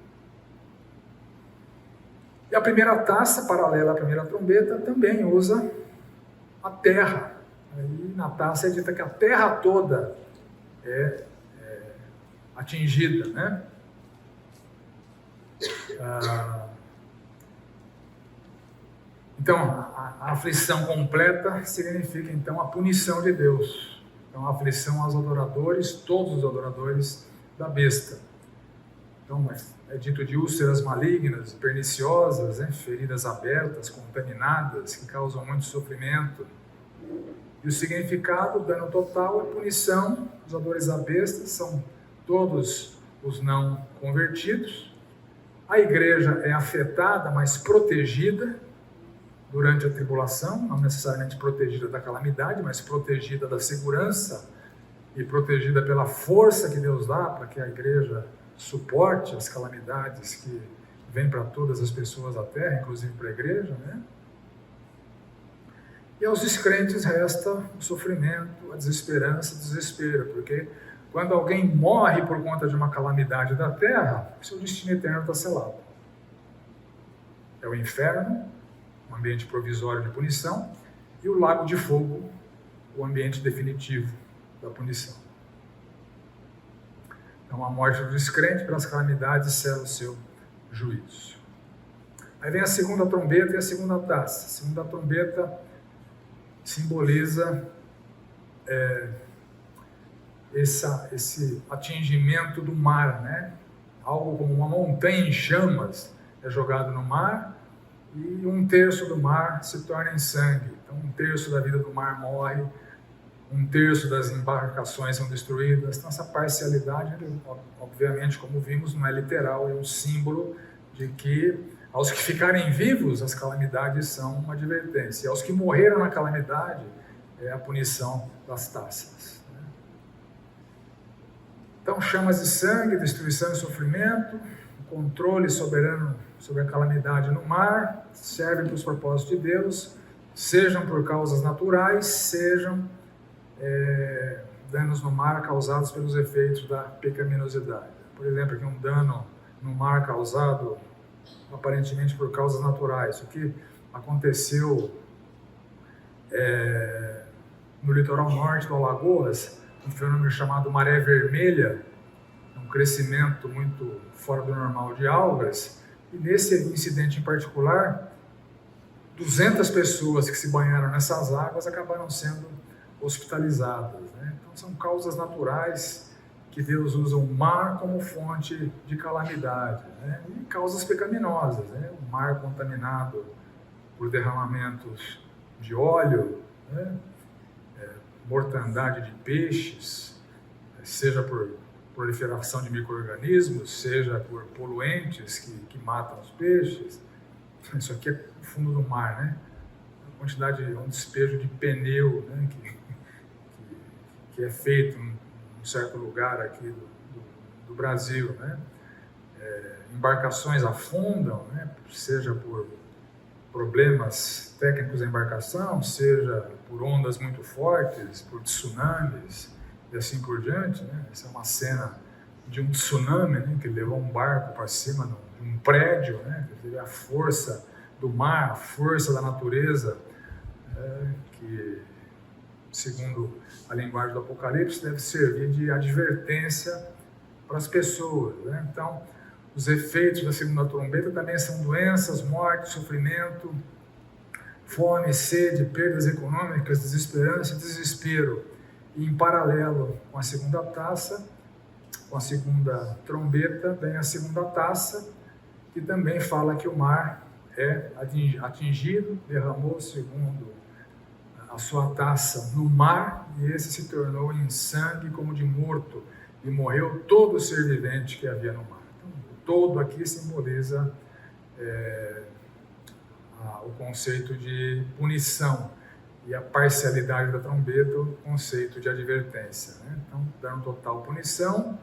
E a primeira taça, paralela à primeira trombeta, também usa a terra. Aí na taça é dita que a terra toda é atingida, né? Então, a aflição completa significa, então, a punição de Deus. Então, a aflição aos adoradores, todos os adoradores da besta. Então, é dito de úlceras malignas, perniciosas, né? Feridas abertas, contaminadas, que causam muito sofrimento. E o significado, dano total, é punição. Os adoradores da besta são todos os não convertidos. A igreja é afetada, mas protegida durante a tribulação, não necessariamente protegida da calamidade, mas protegida da segurança e protegida pela força que Deus dá para que a igreja suporte as calamidades que vêm para todas as pessoas da terra, inclusive para a igreja, né? E aos descrentes resta o sofrimento, a desesperança, o desespero, porque quando alguém morre por conta de uma calamidade da terra, seu destino eterno está selado. É o inferno, um ambiente provisório de punição, e o lago de fogo, o ambiente definitivo da punição. Então, a morte do descrente pelas calamidades sela o seu juízo. Aí vem a segunda trombeta e a segunda taça. A segunda trombeta simboliza esse atingimento do mar, né? Algo como uma montanha em chamas é jogado no mar e 1/3 do mar se torna em sangue. Então, 1/3 da vida do mar morre, 1/3 das embarcações são destruídas. Então, essa parcialidade, obviamente, como vimos, não é literal, é um símbolo de que aos que ficarem vivos, as calamidades são uma advertência. E aos que morreram na calamidade, é a punição das taças. Então, chamas de sangue, destruição e sofrimento, controle soberano sobre a calamidade no mar, servem para os propósitos de Deus, sejam por causas naturais, sejam danos no mar causados pelos efeitos da pecaminosidade. Por exemplo, aqui um dano no mar causado aparentemente por causas naturais. O que aconteceu no litoral norte do Alagoas, um fenômeno chamado maré vermelha, um crescimento muito fora do normal de algas, e nesse incidente em particular, 200 pessoas que se banharam nessas águas acabaram sendo hospitalizadas, né? Então são causas naturais que Deus usa o mar como fonte de calamidade, né? E causas pecaminosas, né? O mar contaminado por derramamentos de óleo, né? Mortandade de peixes, seja por proliferação de micro-organismos, seja por poluentes que matam os peixes. Isso aqui é o fundo do mar, né? A quantidade, um despejo de pneu, né? que é feito em um certo lugar aqui do Brasil, né? Embarcações afundam, né? Seja por problemas técnicos da embarcação, seja por ondas muito fortes, por tsunamis e assim por diante, né? Essa é uma cena de um tsunami, né? Que levou um barco para cima de um prédio, né? A força do mar, a força da natureza, que, segundo a linguagem do Apocalipse, deve servir de advertência para as pessoas, né? Então, os efeitos da segunda trombeta também são doenças, morte, sofrimento, fome, sede, perdas econômicas, desesperança, desespero. E em paralelo com a segunda taça, com a segunda trombeta, vem a segunda taça, que também fala que o mar é atingido, derramou segundo a sua taça no mar, e esse se tornou em sangue como de morto, e morreu todo o ser vivente que havia no mar. Então, todo aqui simboliza o conceito de punição, e a parcialidade da trombeta, o conceito de advertência, né? Então, dano total, punição,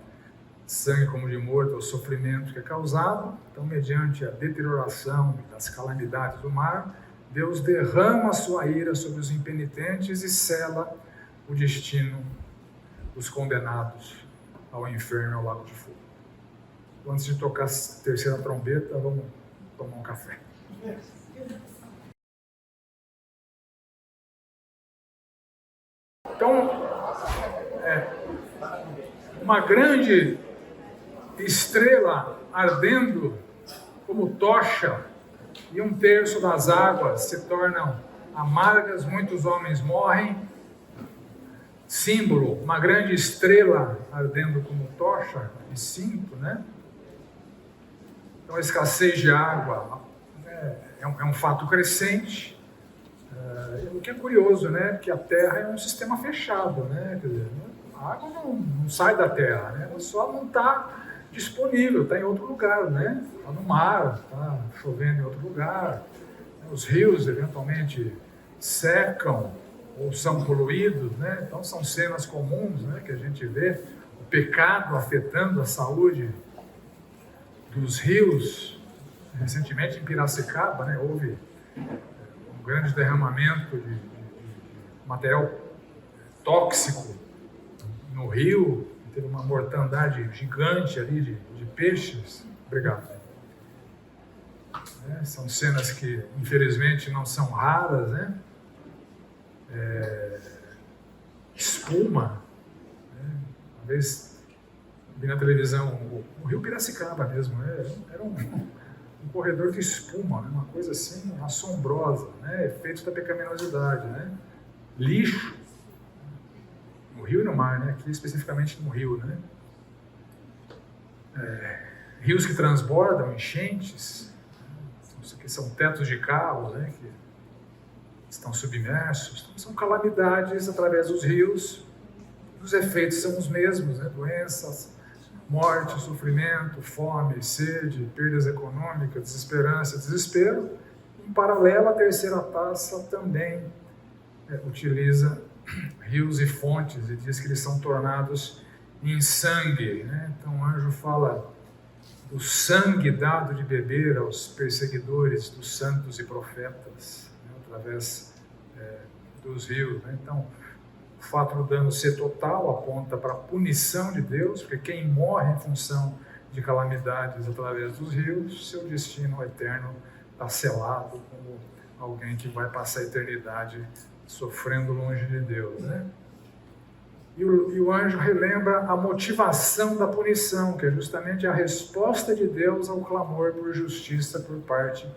sangue como de morto, o sofrimento que é causado. Então, mediante a deterioração das calamidades do mar, Deus derrama a sua ira sobre os impenitentes e sela o destino dos condenados ao inferno, ao lago de fogo. Antes de tocar a terceira trombeta, vamos tomar um café. Então, uma grande estrela ardendo como tocha, e 1/3 das águas se tornam amargas, muitos homens morrem. Símbolo, uma grande estrela ardendo como tocha, e cinto, né? Então, a escassez de água é um fato crescente. O que é curioso, né? Porque a Terra é um sistema fechado, né? Quer dizer, a água não sai da Terra, né? Ela só não está disponível, está em outro lugar, né? Está no mar, está chovendo em outro lugar. Os rios, eventualmente, secam ou são poluídos, né? Então, são cenas comuns, né? Que a gente vê o pecado afetando a saúde dos rios. Recentemente, em Piracicaba, né? Houve um grande derramamento de material tóxico no rio, teve uma mortandade gigante ali de peixes. Obrigado. São cenas que, infelizmente, não são raras, né? Espuma. Né? Uma vez vi na televisão o rio Piracicaba mesmo, era um corredor de espuma, né? Uma coisa assim assombrosa, né? Efeitos da pecaminosidade, né? Lixo no rio e no mar, né? Aqui especificamente no rio, né? Rios que transbordam, enchentes, isso aqui são tetos de carros, né? Que estão submersos, então, são calamidades através dos rios. Os efeitos são os mesmos, né? Doenças, morte, sofrimento, fome, sede, perdas econômicas, desesperança, desespero. Em paralelo, a terceira taça também utiliza rios e fontes e diz que eles são tornados em sangue, né? Então o anjo fala do sangue dado de beber aos perseguidores dos santos e profetas, né? Através dos rios, né? Então o fato do dano ser total aponta para a punição de Deus, porque quem morre em função de calamidades através dos rios, seu destino eterno está selado como alguém que vai passar a eternidade sofrendo longe de Deus, né? E o anjo relembra a motivação da punição, que é justamente a resposta de Deus ao clamor por justiça por parte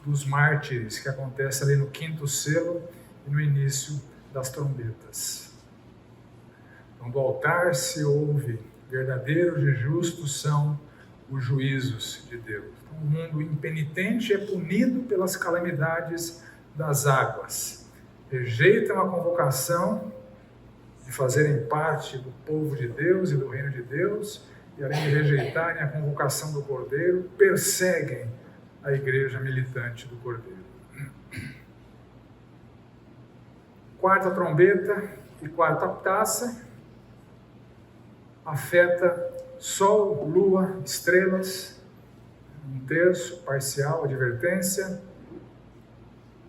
dos mártires, que acontece ali no 5º selo e no início das trombetas. Então, do altar se ouve: verdadeiros e justos são os juízos de Deus. Então, o mundo impenitente é punido pelas calamidades das águas. Rejeitam a convocação de fazerem parte do povo de Deus e do reino de Deus, e além de rejeitarem a convocação do Cordeiro, perseguem a igreja militante do Cordeiro. Quarta trombeta e quarta taça afeta Sol, Lua, estrelas, um terço, parcial, advertência.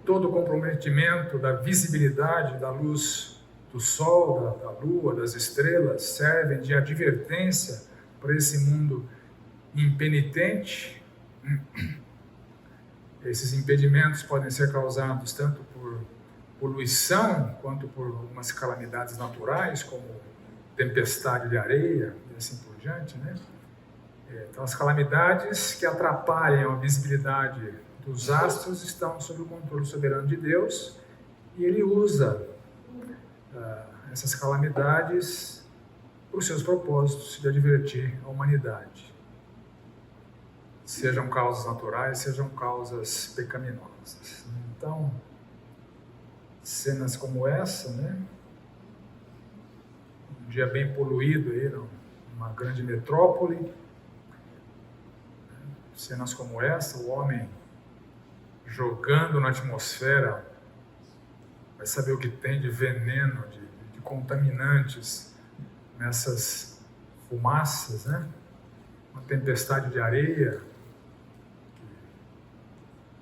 Todo o comprometimento da visibilidade da luz do Sol, da Lua, das estrelas, servem de advertência para esse mundo impenitente. Esses impedimentos podem ser causados tanto por poluição, quanto por algumas calamidades naturais, como tempestade de areia e assim por diante, né? Então, as calamidades que atrapalham a visibilidade dos astros estão sob o controle soberano de Deus, e Ele usa essas calamidades para os seus propósitos de advertir a humanidade. Sejam causas naturais, sejam causas pecaminosas. Então, cenas como essa, né? Um dia bem poluído aí, numa grande metrópole. Cenas como essa, o homem jogando na atmosfera, vai saber o que tem de veneno, de contaminantes nessas fumaças, né? Uma tempestade de areia que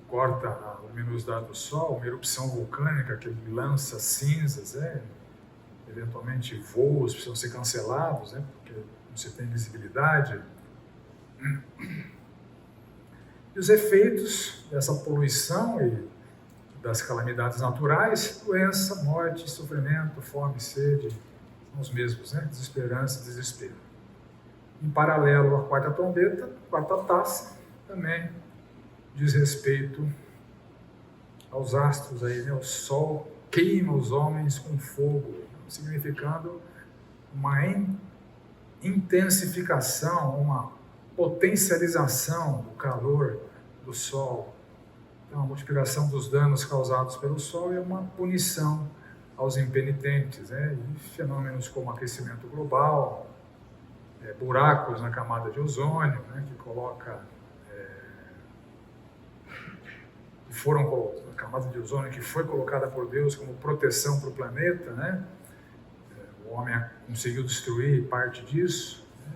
corta a luminosidade do Sol, uma erupção vulcânica que lança cinzas, eventualmente voos precisam ser cancelados, porque não se tem visibilidade. E os efeitos dessa poluição e das calamidades naturais, doença, morte, sofrimento, fome, sede, são os mesmos, né? Desesperança, desespero. Em paralelo à quarta trombeta, quarta taça, também diz respeito aos astros aí, né? O Sol queima os homens com fogo, significando uma intensificação, uma potencialização do calor do Sol. Então, a multiplicação dos danos causados pelo Sol é uma punição aos impenitentes, né? E fenômenos como aquecimento global, buracos na camada de ozônio, né, que coloca, a camada de ozônio que foi colocada por Deus como proteção para o planeta, né? O homem conseguiu destruir parte disso, né?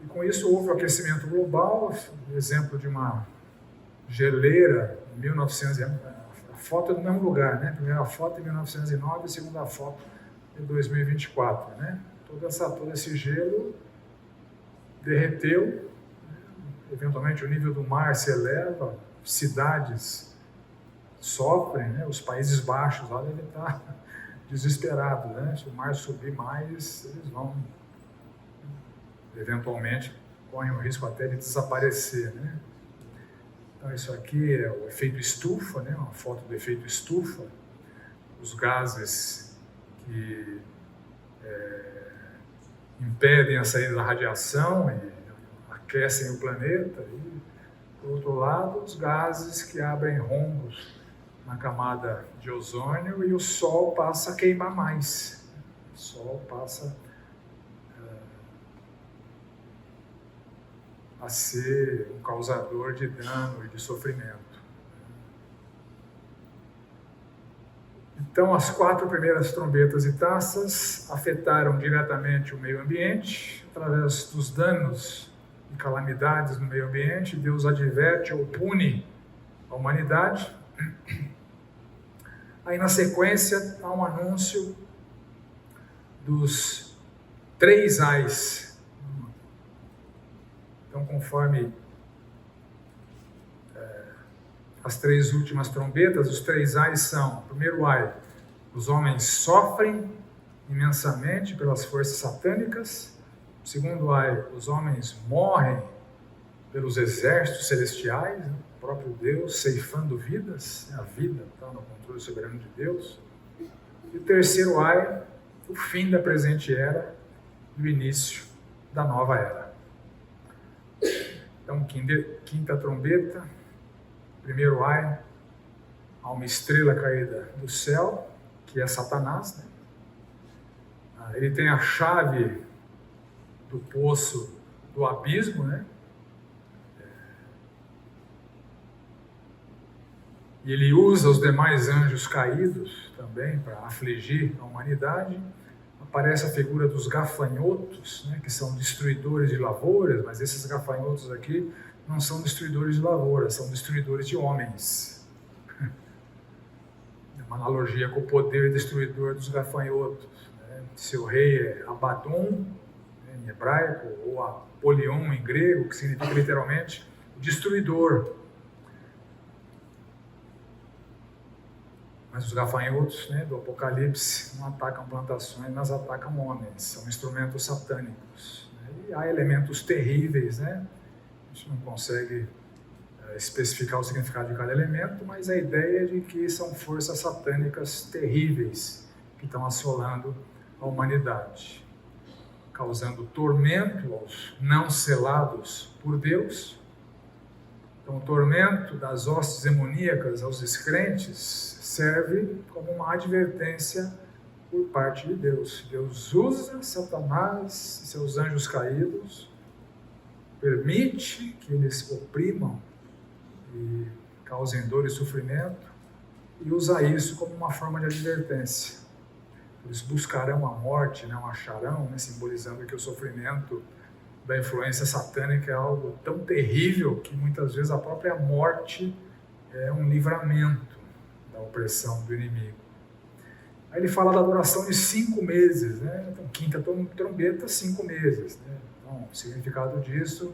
E com isso houve o aquecimento global, exemplo de uma geleira em 1900, a foto é do mesmo lugar, né? Primeira foto em 1909, segunda foto em 2024, né? Todo esse gelo derreteu, né? Eventualmente o nível do mar se eleva, cidades sofrem, né? Os Países Baixos lá devem estar desesperados, né? Se o mar subir mais, eles vão, eventualmente, correm o risco até de desaparecer, né? Então isso aqui é o efeito estufa, né? Uma foto do efeito estufa, os gases que impedem a saída da radiação e aquecem o planeta, e, por outro lado, os gases que abrem rombos na camada de ozônio, e o Sol passa a queimar mais. O Sol passa a ser um causador de dano e de sofrimento. Então, as 4 primeiras trombetas e taças afetaram diretamente o meio ambiente. Através dos danos e calamidades no meio ambiente, Deus adverte ou pune a humanidade. Aí, na sequência, há um anúncio dos 3 ais. Então, conforme as 3 últimas trombetas, os 3 ais são: o primeiro ai, os homens sofrem imensamente pelas forças satânicas. O segundo ai, os homens morrem pelos exércitos celestiais, né? O próprio Deus ceifando vidas, a vida está no controle soberano de Deus. E o terceiro ai, o fim da presente era e o início da nova era. Então, quinta trombeta, primeiro ai, há uma estrela caída do céu, que é Satanás, né? Ele tem a chave do poço do abismo, né? E ele usa os demais anjos caídos também para afligir a humanidade. Aparece a figura dos gafanhotos, né, que são destruidores de lavouras, mas esses gafanhotos aqui não são destruidores de lavouras, são destruidores de homens. É uma analogia com o poder destruidor dos gafanhotos, né? Seu rei é Abaddon, né, em hebraico, ou Apolion em grego, que significa literalmente destruidor. Mas os gafanhotos, né, do Apocalipse não atacam plantações, mas atacam homens, são instrumentos satânicos, né? E há elementos terríveis, né? A gente não consegue especificar o significado de cada elemento, mas a ideia é de que são forças satânicas terríveis que estão assolando a humanidade, causando tormento aos não selados por Deus. Então, o tormento das hostes demoníacas aos descrentes serve como uma advertência por parte de Deus. Deus usa Satanás e seus anjos caídos, permite que eles oprimam e causem dor e sofrimento, e usa isso como uma forma de advertência. Eles buscarão a morte, não acharão, né, simbolizando que o sofrimento da influência satânica é algo tão terrível que muitas vezes a própria morte é um livramento da opressão do inimigo. Aí ele fala da duração de 5 meses, né? Então, quinta trombeta, 5 meses, né? Então, o significado disso,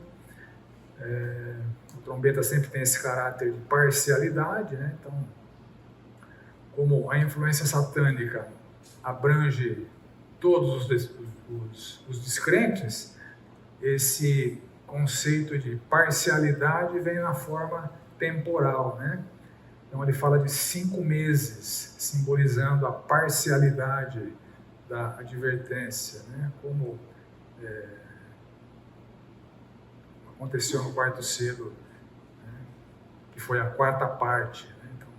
a trombeta sempre tem esse caráter de parcialidade, né? Então, como a influência satânica abrange todos os descrentes, esse conceito de parcialidade vem na forma temporal, né? Então ele fala de 5 meses, simbolizando a parcialidade da advertência, né? Como aconteceu no quarto selo, né, que foi a quarta parte. Né? Então,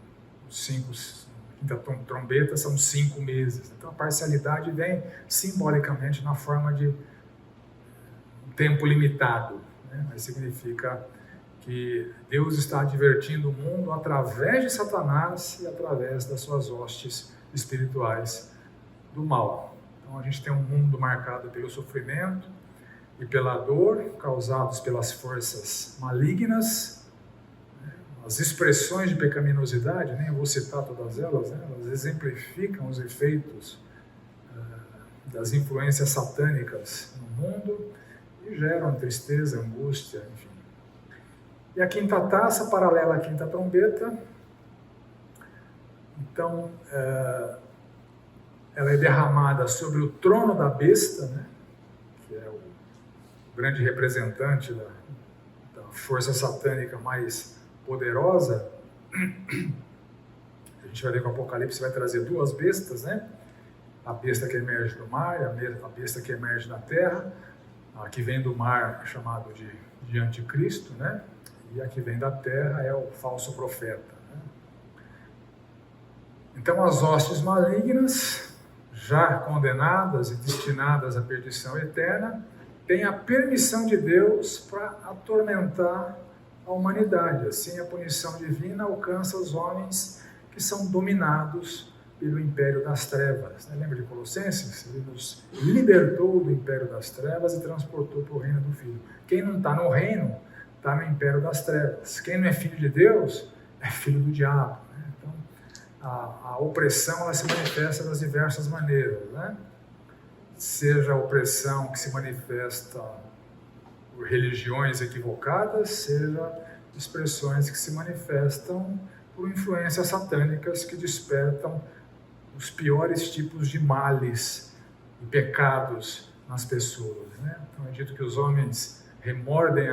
a quinta trombeta são 5 meses. Então, a parcialidade vem simbolicamente na forma de um tempo limitado, né? Mas significa que Deus está advertindo o mundo através de Satanás e através das suas hostes espirituais do mal. Então a gente tem um mundo marcado pelo sofrimento e pela dor causados pelas forças malignas, né? As expressões de pecaminosidade, nem vou citar todas elas, né? Elas exemplificam os efeitos das influências satânicas no mundo e geram tristeza, angústia, enfim. E a quinta taça, paralela à quinta trombeta, então, ela é derramada sobre o trono da besta, né, que é o grande representante da força satânica mais poderosa. A gente vai ver que o Apocalipse vai trazer 2 bestas, né? A besta que emerge do mar e a besta que emerge da terra. A que vem do mar é chamado de anticristo, né? E a que vem da terra é o falso profeta. Né? Então as hostes malignas, já condenadas e destinadas à perdição eterna, têm a permissão de Deus para atormentar a humanidade. Assim a punição divina alcança os homens que são dominados pelo império das trevas. Lembra de Colossenses? Ele nos libertou do império das trevas e transportou para o reino do Filho. Quem não está no reino, está no império das trevas. Quem não é filho de Deus, é filho do diabo. Né? Então, a opressão ela se manifesta das diversas maneiras. Né? Seja a opressão que se manifesta por religiões equivocadas, seja expressões que se manifestam por influências satânicas que despertam os piores tipos de males e pecados nas pessoas. Né? Então é dito que os homens remordem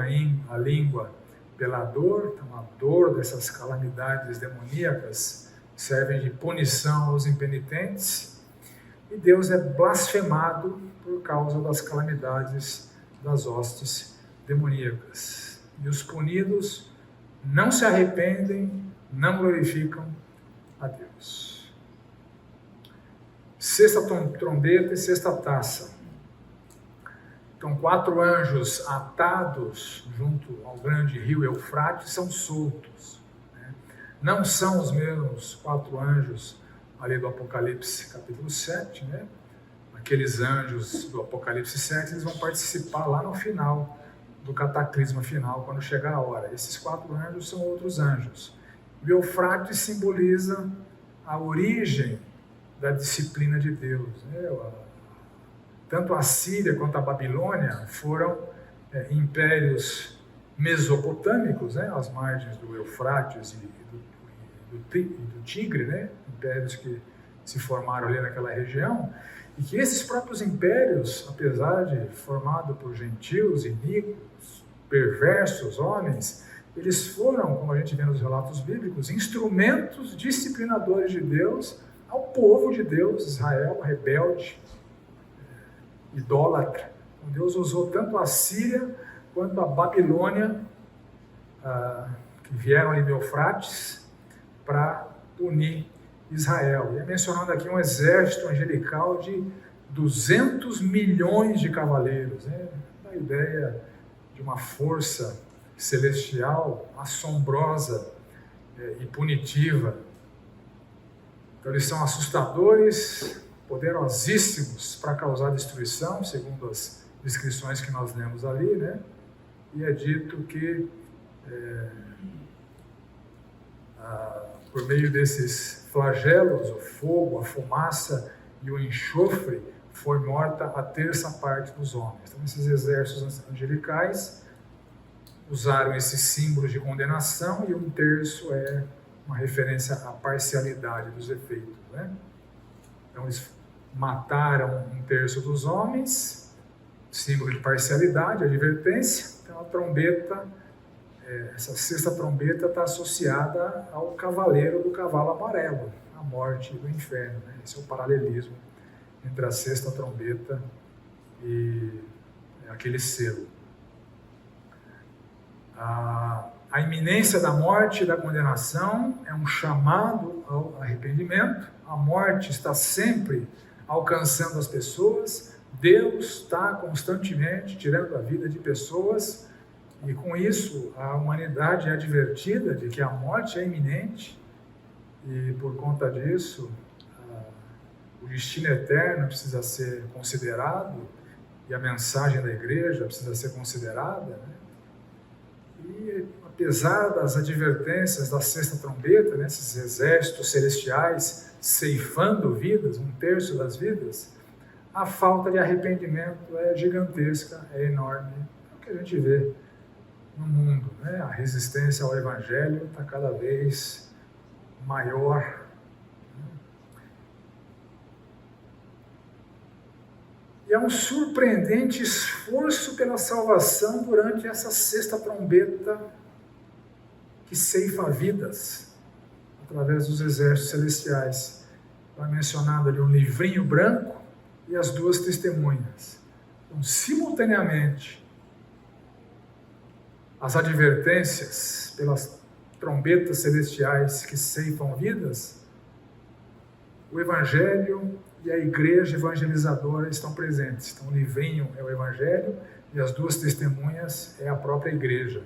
a língua pela dor, então a dor dessas calamidades demoníacas servem de punição aos impenitentes, e Deus é blasfemado por causa das calamidades das hostes demoníacas. E os punidos não se arrependem, não glorificam a Deus. Sexta trombeta e sexta taça. Então, 4 anjos atados junto ao grande rio Eufrates são soltos. Né? Não são os mesmos 4 anjos ali do Apocalipse capítulo 7, né? Aqueles anjos do Apocalipse 7, eles vão participar lá no final do cataclisma final, quando chegar a hora. Esses 4 anjos são outros anjos. O Eufrates simboliza a origem da disciplina de Deus. Né? Tanto a Síria quanto a Babilônia foram impérios mesopotâmicos, né? Às margens do Eufrates e do Tigre, né? Impérios que se formaram ali naquela região, e que esses próprios impérios, apesar de formados por gentios, iníquos, perversos homens, eles foram, como a gente vê nos relatos bíblicos, instrumentos disciplinadores de Deus ao povo de Deus, Israel, rebelde, idólatra. Deus usou tanto a Síria quanto a Babilônia, que vieram ali do Eufrates, para punir Israel. E é mencionado aqui um exército angelical de 200 milhões de cavaleiros. Né? A ideia de uma força celestial assombrosa e punitiva. Então eles são assustadores, poderosíssimos para causar destruição, segundo as descrições que nós lemos ali, né? E é dito que por meio desses flagelos, o fogo, a fumaça e o enxofre, foi morta a terça parte dos homens. Então esses exércitos angelicais usaram esses símbolos de condenação, e 1/3 é uma referência à parcialidade dos efeitos. Né? Então eles mataram 1/3 dos homens, símbolo de parcialidade, advertência. Então a trombeta, essa sexta trombeta está associada ao cavaleiro do cavalo amarelo, a morte do inferno. Né? Esse é o paralelismo entre a sexta trombeta e aquele selo. A iminência da morte e da condenação é um chamado ao arrependimento. A morte está sempre alcançando as pessoas. Deus está constantemente tirando a vida de pessoas, e com isso a humanidade é advertida de que a morte é iminente, e por conta disso o destino eterno precisa ser considerado, e a mensagem da igreja precisa ser considerada, né? E apesar das advertências da sexta trombeta, né, esses exércitos celestiais ceifando vidas, 1/3 das vidas, a falta de arrependimento é gigantesca, é enorme. É o que a gente vê no mundo, né? A resistência ao Evangelho está cada vez maior. E há um surpreendente esforço pela salvação durante essa sexta trombeta que ceifa vidas através dos exércitos celestiais. Está mencionado ali um livrinho branco e as duas testemunhas. Então, simultaneamente, as advertências pelas trombetas celestiais que ceifam vidas, o Evangelho e a igreja evangelizadora estão presentes. Então, o livrinho é o Evangelho e as duas testemunhas é a própria igreja.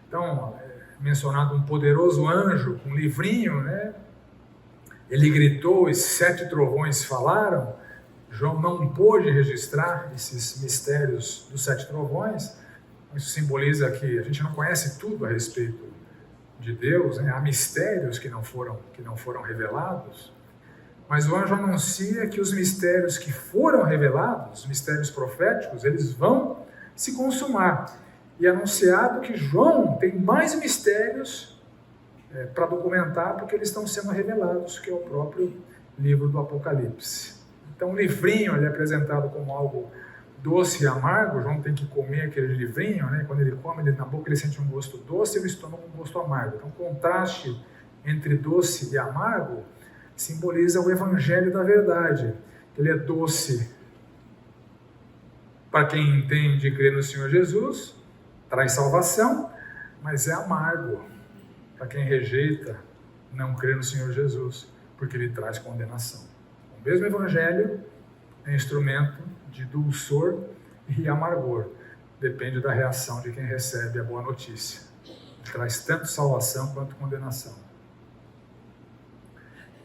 Então, mencionado um poderoso anjo com um livrinho, né? Ele gritou e 7 trovões falaram. João não pôde registrar esses mistérios dos 7 trovões. Isso simboliza que a gente não conhece tudo a respeito de Deus, né? Há mistérios que não foram revelados, mas o anjo anuncia que os mistérios que foram revelados, os mistérios proféticos, eles vão se consumar. E é anunciado que João tem mais mistérios para documentar, porque eles estão sendo revelados, que é o próprio livro do Apocalipse. Então o livrinho ele é apresentado como algo doce e amargo. João tem que comer aquele livrinho, né? Quando ele come, na boca ele sente um gosto doce e o estômago um gosto amargo. Então o contraste entre doce e amargo simboliza o Evangelho da verdade. Ele é doce para quem entende e crê no Senhor Jesus, traz salvação, mas é amargo para quem rejeita, não crê no Senhor Jesus, porque ele traz condenação. O mesmo Evangelho é instrumento de dulçor e amargor, depende da reação de quem recebe a boa notícia. Ele traz tanto salvação quanto condenação.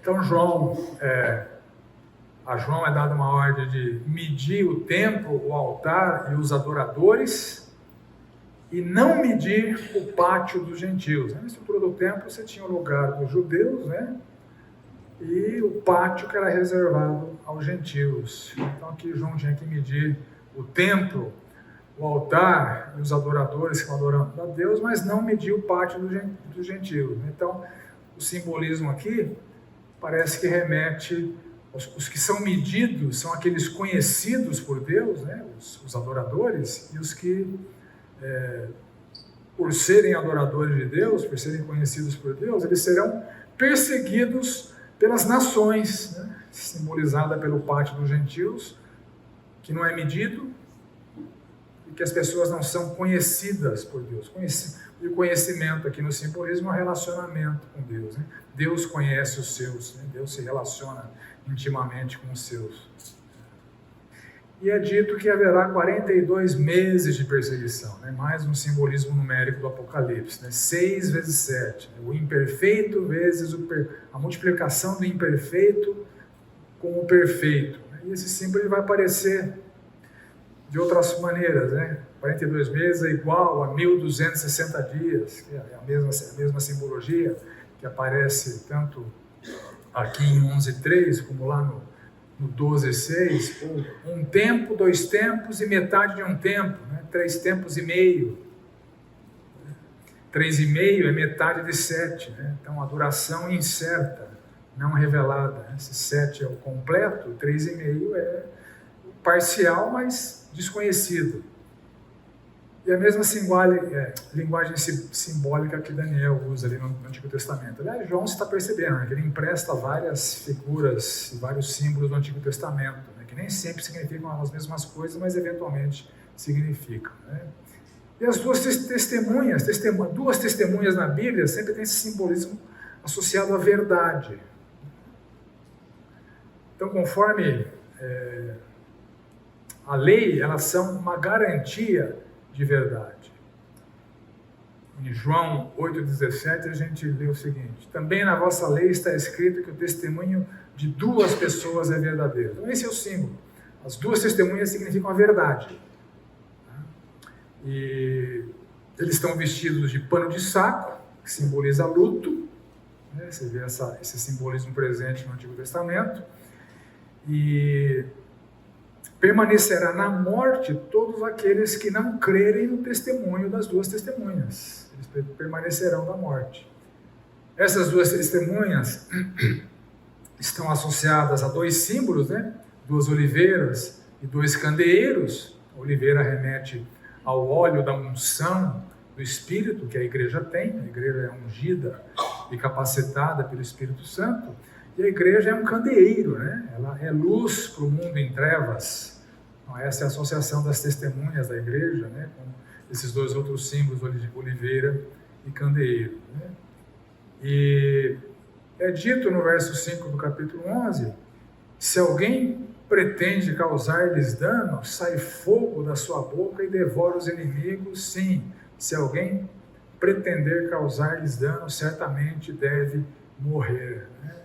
Então a João é dada uma ordem de medir o templo, o altar e os adoradores, e não medir o pátio dos gentios. Na estrutura do templo você tinha o lugar dos judeus, né? E o pátio que era reservado aos gentios. Então aqui João tinha que medir o templo, o altar e os adoradores que estão adorando a Deus, mas não medir o pátio dos gentios. Então o simbolismo aqui parece que remete, os que são medidos são aqueles conhecidos por Deus, né? Os adoradores, e os que por serem adoradores de Deus, por serem conhecidos por Deus, eles serão perseguidos pelas nações, né? Simbolizada pelo pátio dos gentios, que não é medido, e que as pessoas não são conhecidas por Deus. E o conhecimento aqui no simbolismo é um relacionamento com Deus, né? Deus conhece os seus, né? Deus se relaciona intimamente com os seus. E é dito que haverá 42 meses de perseguição, né? Mais um simbolismo numérico do Apocalipse, né? 6 vezes 7, né? O imperfeito vezes a multiplicação do imperfeito com o perfeito, né? E esse símbolo ele vai aparecer de outras maneiras, né? 42 meses é igual a 1260 dias, que é a mesma simbologia que aparece tanto aqui em 11:3 como lá no 12:6, ou um tempo, 2 tempos e metade de um tempo, né? 3 tempos e meio. 3,5 é metade de 7, né? Então a duração incerta, não revelada, né? Se 7 é o completo, 3,5 é o parcial, mas desconhecido. E a mesma linguagem simbólica que Daniel usa ali no Antigo Testamento. Aliás, João está percebendo, né, que ele empresta várias figuras, vários símbolos do Antigo Testamento, né, que nem sempre significam as mesmas coisas, mas eventualmente significam, né? E as duas testemunhas, duas testemunhas na Bíblia sempre tem esse simbolismo associado à verdade. Então, conforme a lei, elas são uma garantia de verdade. Em João 8,17 a gente lê o seguinte: também na vossa lei está escrito que o testemunho de duas pessoas é verdadeiro. Então esse é o símbolo. As duas testemunhas significam a verdade. E eles estão vestidos de pano de saco, que simboliza luto, né? Você vê esse simbolismo presente no Antigo Testamento. E permanecerá na morte todos aqueles que não crerem no testemunho das duas testemunhas. Eles permanecerão na morte. Essas duas testemunhas estão associadas a dois símbolos, né? Duas oliveiras e dois candeeiros. A oliveira remete ao óleo da unção do Espírito que a igreja tem. A igreja é ungida e capacitada pelo Espírito Santo. E a igreja é um candeeiro, né? Ela é luz para o mundo em trevas. Então, essa é a associação das testemunhas da igreja, né? Com esses dois outros símbolos, oliveira e candeeiro, né? E é dito no verso 5 do capítulo 11, se alguém pretende causar-lhes dano, sai fogo da sua boca e devora os inimigos. Sim, se alguém pretender causar-lhes dano, certamente deve morrer, né?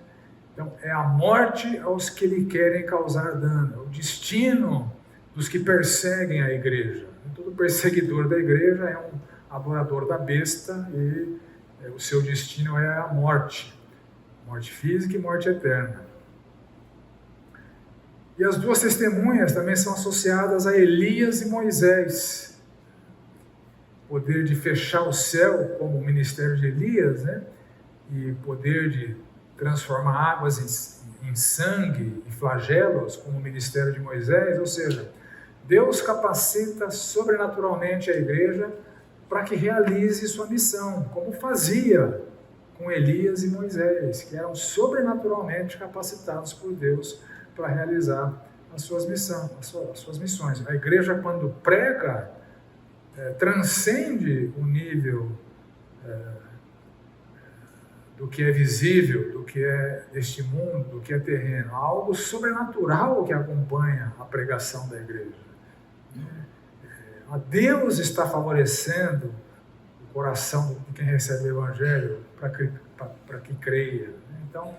Então, é a morte aos que lhe querem causar dano, é o destino dos que perseguem a igreja. Todo perseguidor da igreja é um adorador da besta e o seu destino é a morte física e morte eterna. E as duas testemunhas também são associadas a Elias e Moisés. O poder de fechar o céu, como o ministério de Elias, né? E poder de transformar águas em sangue e flagelos, como o ministério de Moisés. Ou seja, Deus capacita sobrenaturalmente a igreja para que realize sua missão, como fazia com Elias e Moisés, que eram sobrenaturalmente capacitados por Deus para realizar as suas missões. A igreja, quando prega, transcende o nível do que é visível, do que é deste mundo, do que é terreno. Há algo sobrenatural que acompanha a pregação da igreja. A Deus está favorecendo o coração de quem recebe o Evangelho para que creia. Então,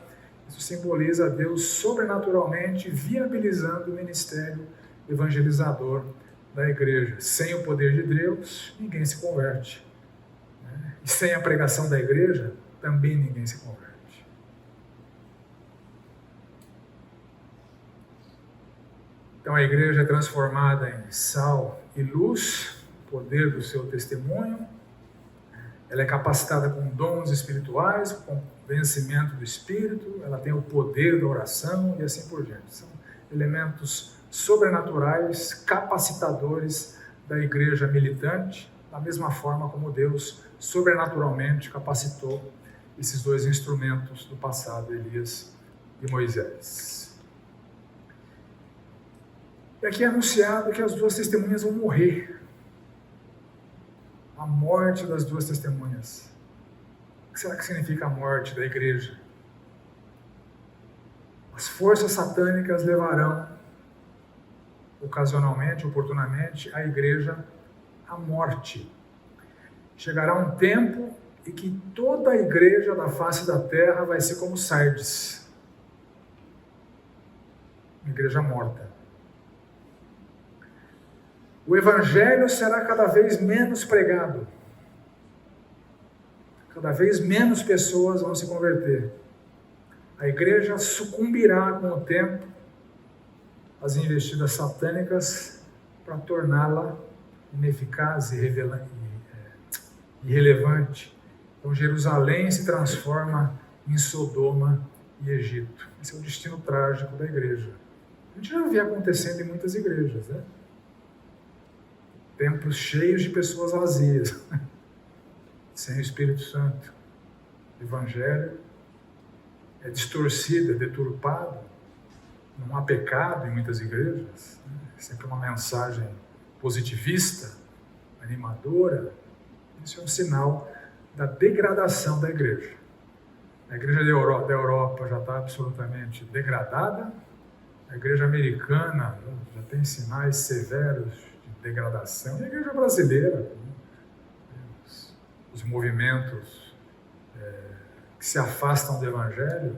isso simboliza a Deus sobrenaturalmente viabilizando o ministério evangelizador da igreja. Sem o poder de Deus, ninguém se converte. E sem a pregação da igreja, também ninguém se converte. Então a igreja é transformada em sal e luz, poder do seu testemunho. Ela é capacitada com dons espirituais, com convencimento do Espírito, ela tem o poder da oração e assim por diante. São elementos sobrenaturais, capacitadores da igreja militante, da mesma forma como Deus sobrenaturalmente capacitou esses dois instrumentos do passado, Elias e Moisés. E aqui é anunciado que as duas testemunhas vão morrer. A morte das duas testemunhas. O que será que significa a morte da igreja? As forças satânicas levarão, ocasionalmente, oportunamente, a igreja à morte. Chegará um tempo em que toda a igreja da face da terra vai ser como Sardes. Uma igreja morta. O evangelho será cada vez menos pregado. Cada vez menos pessoas vão se converter. A igreja sucumbirá com o tempo às investidas satânicas para torná-la ineficaz e irrelevante. Então Jerusalém se transforma em Sodoma e Egito. Esse é o destino trágico da igreja. A gente já vê acontecendo em muitas igrejas, né? Templos cheios de pessoas vazias, sem o Espírito Santo. O Evangelho é distorcido, é deturpado. Não há pecado em muitas igrejas. É sempre uma mensagem positivista, animadora, isso é um sinal da degradação da igreja. A igreja da Europa já está absolutamente degradada, a igreja americana já tem sinais severos de degradação, e a igreja brasileira, os movimentos que se afastam do evangelho,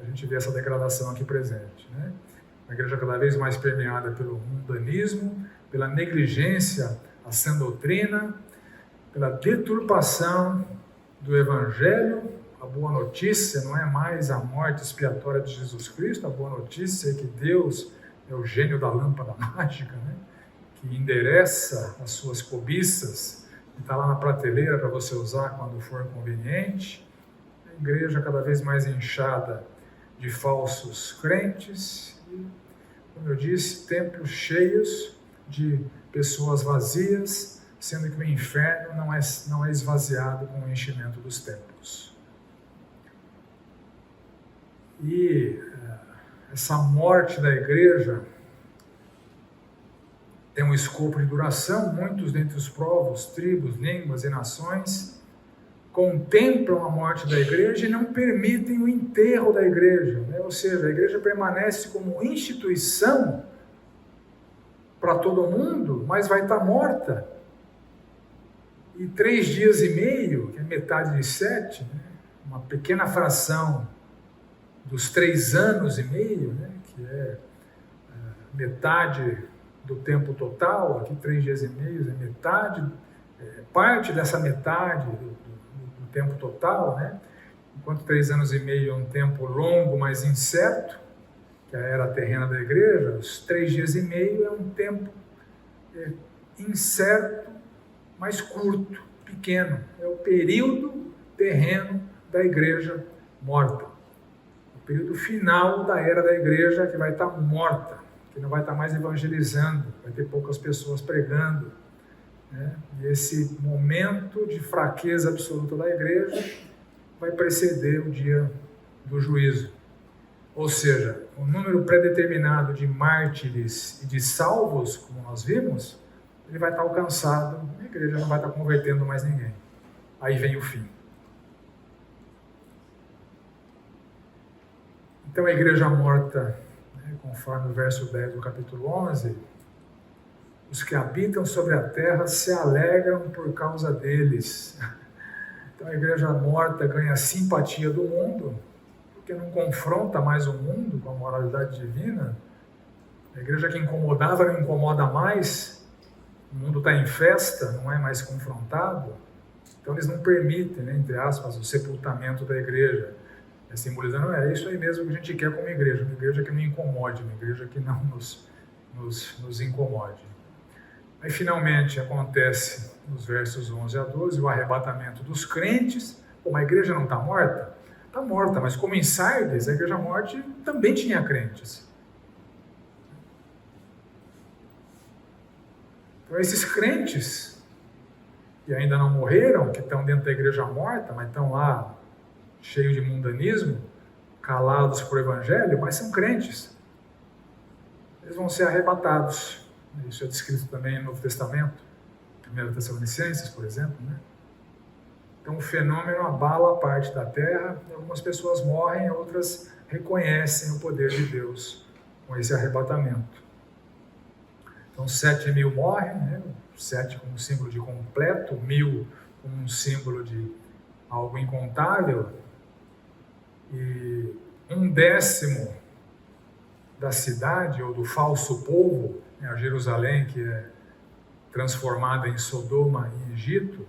a gente vê essa degradação aqui presente, né? Uma igreja cada vez mais permeada pelo mundanismo, pela negligência à sã doutrina, pela deturpação do evangelho. A boa notícia não é mais a morte expiatória de Jesus Cristo, a boa notícia é que Deus é o gênio da lâmpada mágica, né? Que endereça as suas cobiças, que está lá na prateleira para você usar quando for conveniente. A igreja cada vez mais inchada de falsos crentes e, como eu disse, templos cheios de pessoas vazias, sendo que o inferno não é esvaziado com o enchimento dos templos. E essa morte da igreja tem um escopo de duração. Muitos dentre os povos, tribos, línguas e nações contemplam a morte da igreja e não permitem o enterro da igreja, né? Ou seja, a igreja permanece como instituição para todo mundo, mas vai estar morta. E 3 dias e meio, que é metade de 7, né? Uma pequena fração dos 3 anos e meio, né? Que é metade do tempo total, aqui 3 dias e meio é metade, parte dessa metade do tempo total, né? Enquanto 3 anos e meio é um tempo longo, mas incerto, que é a era terrena da igreja, os 3 dias e meio é um tempo incerto, mas curto, pequeno. É o período terreno da igreja morta. O período final da era da igreja que vai estar morta, que não vai estar mais evangelizando, vai ter poucas pessoas pregando, né? E esse momento de fraqueza absoluta da igreja vai preceder o dia do juízo. Ou seja, o número pré-determinado de mártires e de salvos, como nós vimos, ele vai estar alcançado, a igreja não vai estar convertendo mais ninguém. Aí vem o fim. Então a igreja morta, né, conforme o verso 10 do capítulo 11, os que habitam sobre a terra se alegram por causa deles. Então a igreja morta ganha a simpatia do mundo, porque não confronta mais o mundo com a moralidade divina. A igreja que incomodava não incomoda mais, o mundo está em festa, não é mais confrontado. Então eles não permitem, né, entre aspas, o sepultamento da igreja. Simbolizando, é isso aí mesmo que a gente quer como igreja, uma igreja que não incomode, uma igreja que não nos incomode. Aí finalmente acontece, nos versos 11 a 12, o arrebatamento dos crentes. Pô, a igreja não está morta? Está morta, mas como em Sardes, a igreja morte também tinha crentes. Então esses crentes, que ainda não morreram, que estão dentro da igreja morta, mas estão lá cheios de mundanismo, calados por evangelho, mas são crentes. Eles vão ser arrebatados. Isso é descrito também no Novo Testamento, 1 Tessalonicenses, por exemplo, né? Então o fenômeno abala a parte da terra, algumas pessoas morrem, outras reconhecem o poder de Deus com esse arrebatamento. Então 7.000 morrem, né? 7 como símbolo de completo, 1.000 como um símbolo de algo incontável, e 1/10 da cidade, ou do falso povo, a Jerusalém, que é transformada em Sodoma e Egito,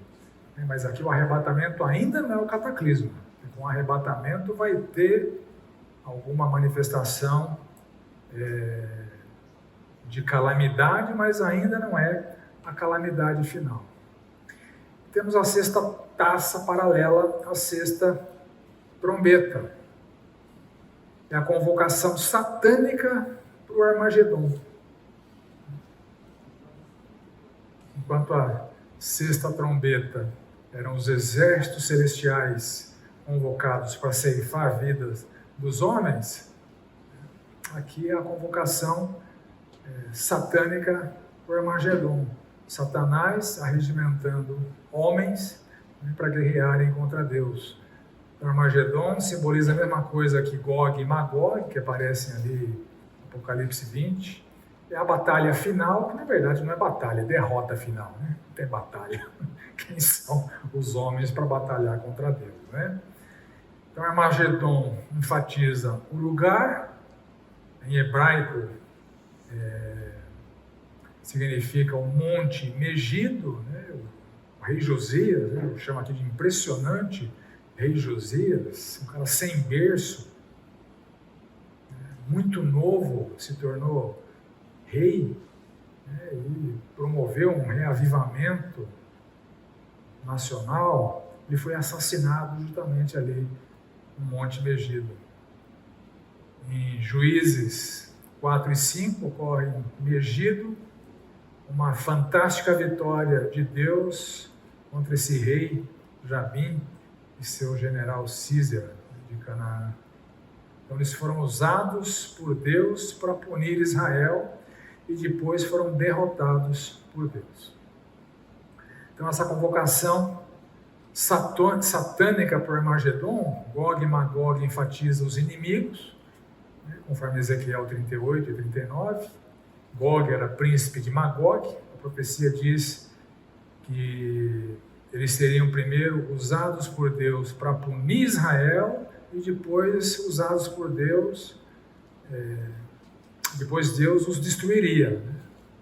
mas aqui o arrebatamento ainda não é o cataclismo. Com o arrebatamento vai ter alguma manifestação de calamidade, mas ainda não é a calamidade final. Temos a 6ª taça paralela, a 6ª trombeta. É a convocação satânica para o Armagedon. Enquanto a 6ª trombeta eram os exércitos celestiais convocados para ceifar vidas dos homens, aqui é a convocação satânica o Armagedon. Satanás arregimentando homens, né, para guerrearem contra Deus. O Armagedon simboliza a mesma coisa que Gog e Magog, que aparecem ali no Apocalipse 20. É a batalha final, que na verdade não é batalha, é derrota final, né? Não tem batalha. Quem são os homens para batalhar contra Deus, né? Então, Armagedon enfatiza o lugar, em hebraico significa o monte Megido, né? O rei Josias, né? Eu chamo aqui de impressionante rei Josias, um cara sem berço, muito novo, se tornou rei, né? E promoveu um reavivamento nacional. Ele foi assassinado justamente ali no Monte Megido. Em Juízes 4 e 5 ocorre em Megido uma fantástica vitória de Deus contra esse rei Jabim e seu general Císera de Canaã. Então eles foram usados por Deus para punir Israel e depois foram derrotados por Deus. Então essa convocação satânica para o Armagedon, Gog e Magog enfatiza os inimigos, né, conforme Ezequiel 38 e 39. Gog era príncipe de Magog. A profecia diz que eles seriam primeiro usados por Deus para punir Israel e depois usados por Deus, depois Deus os destruiria, né?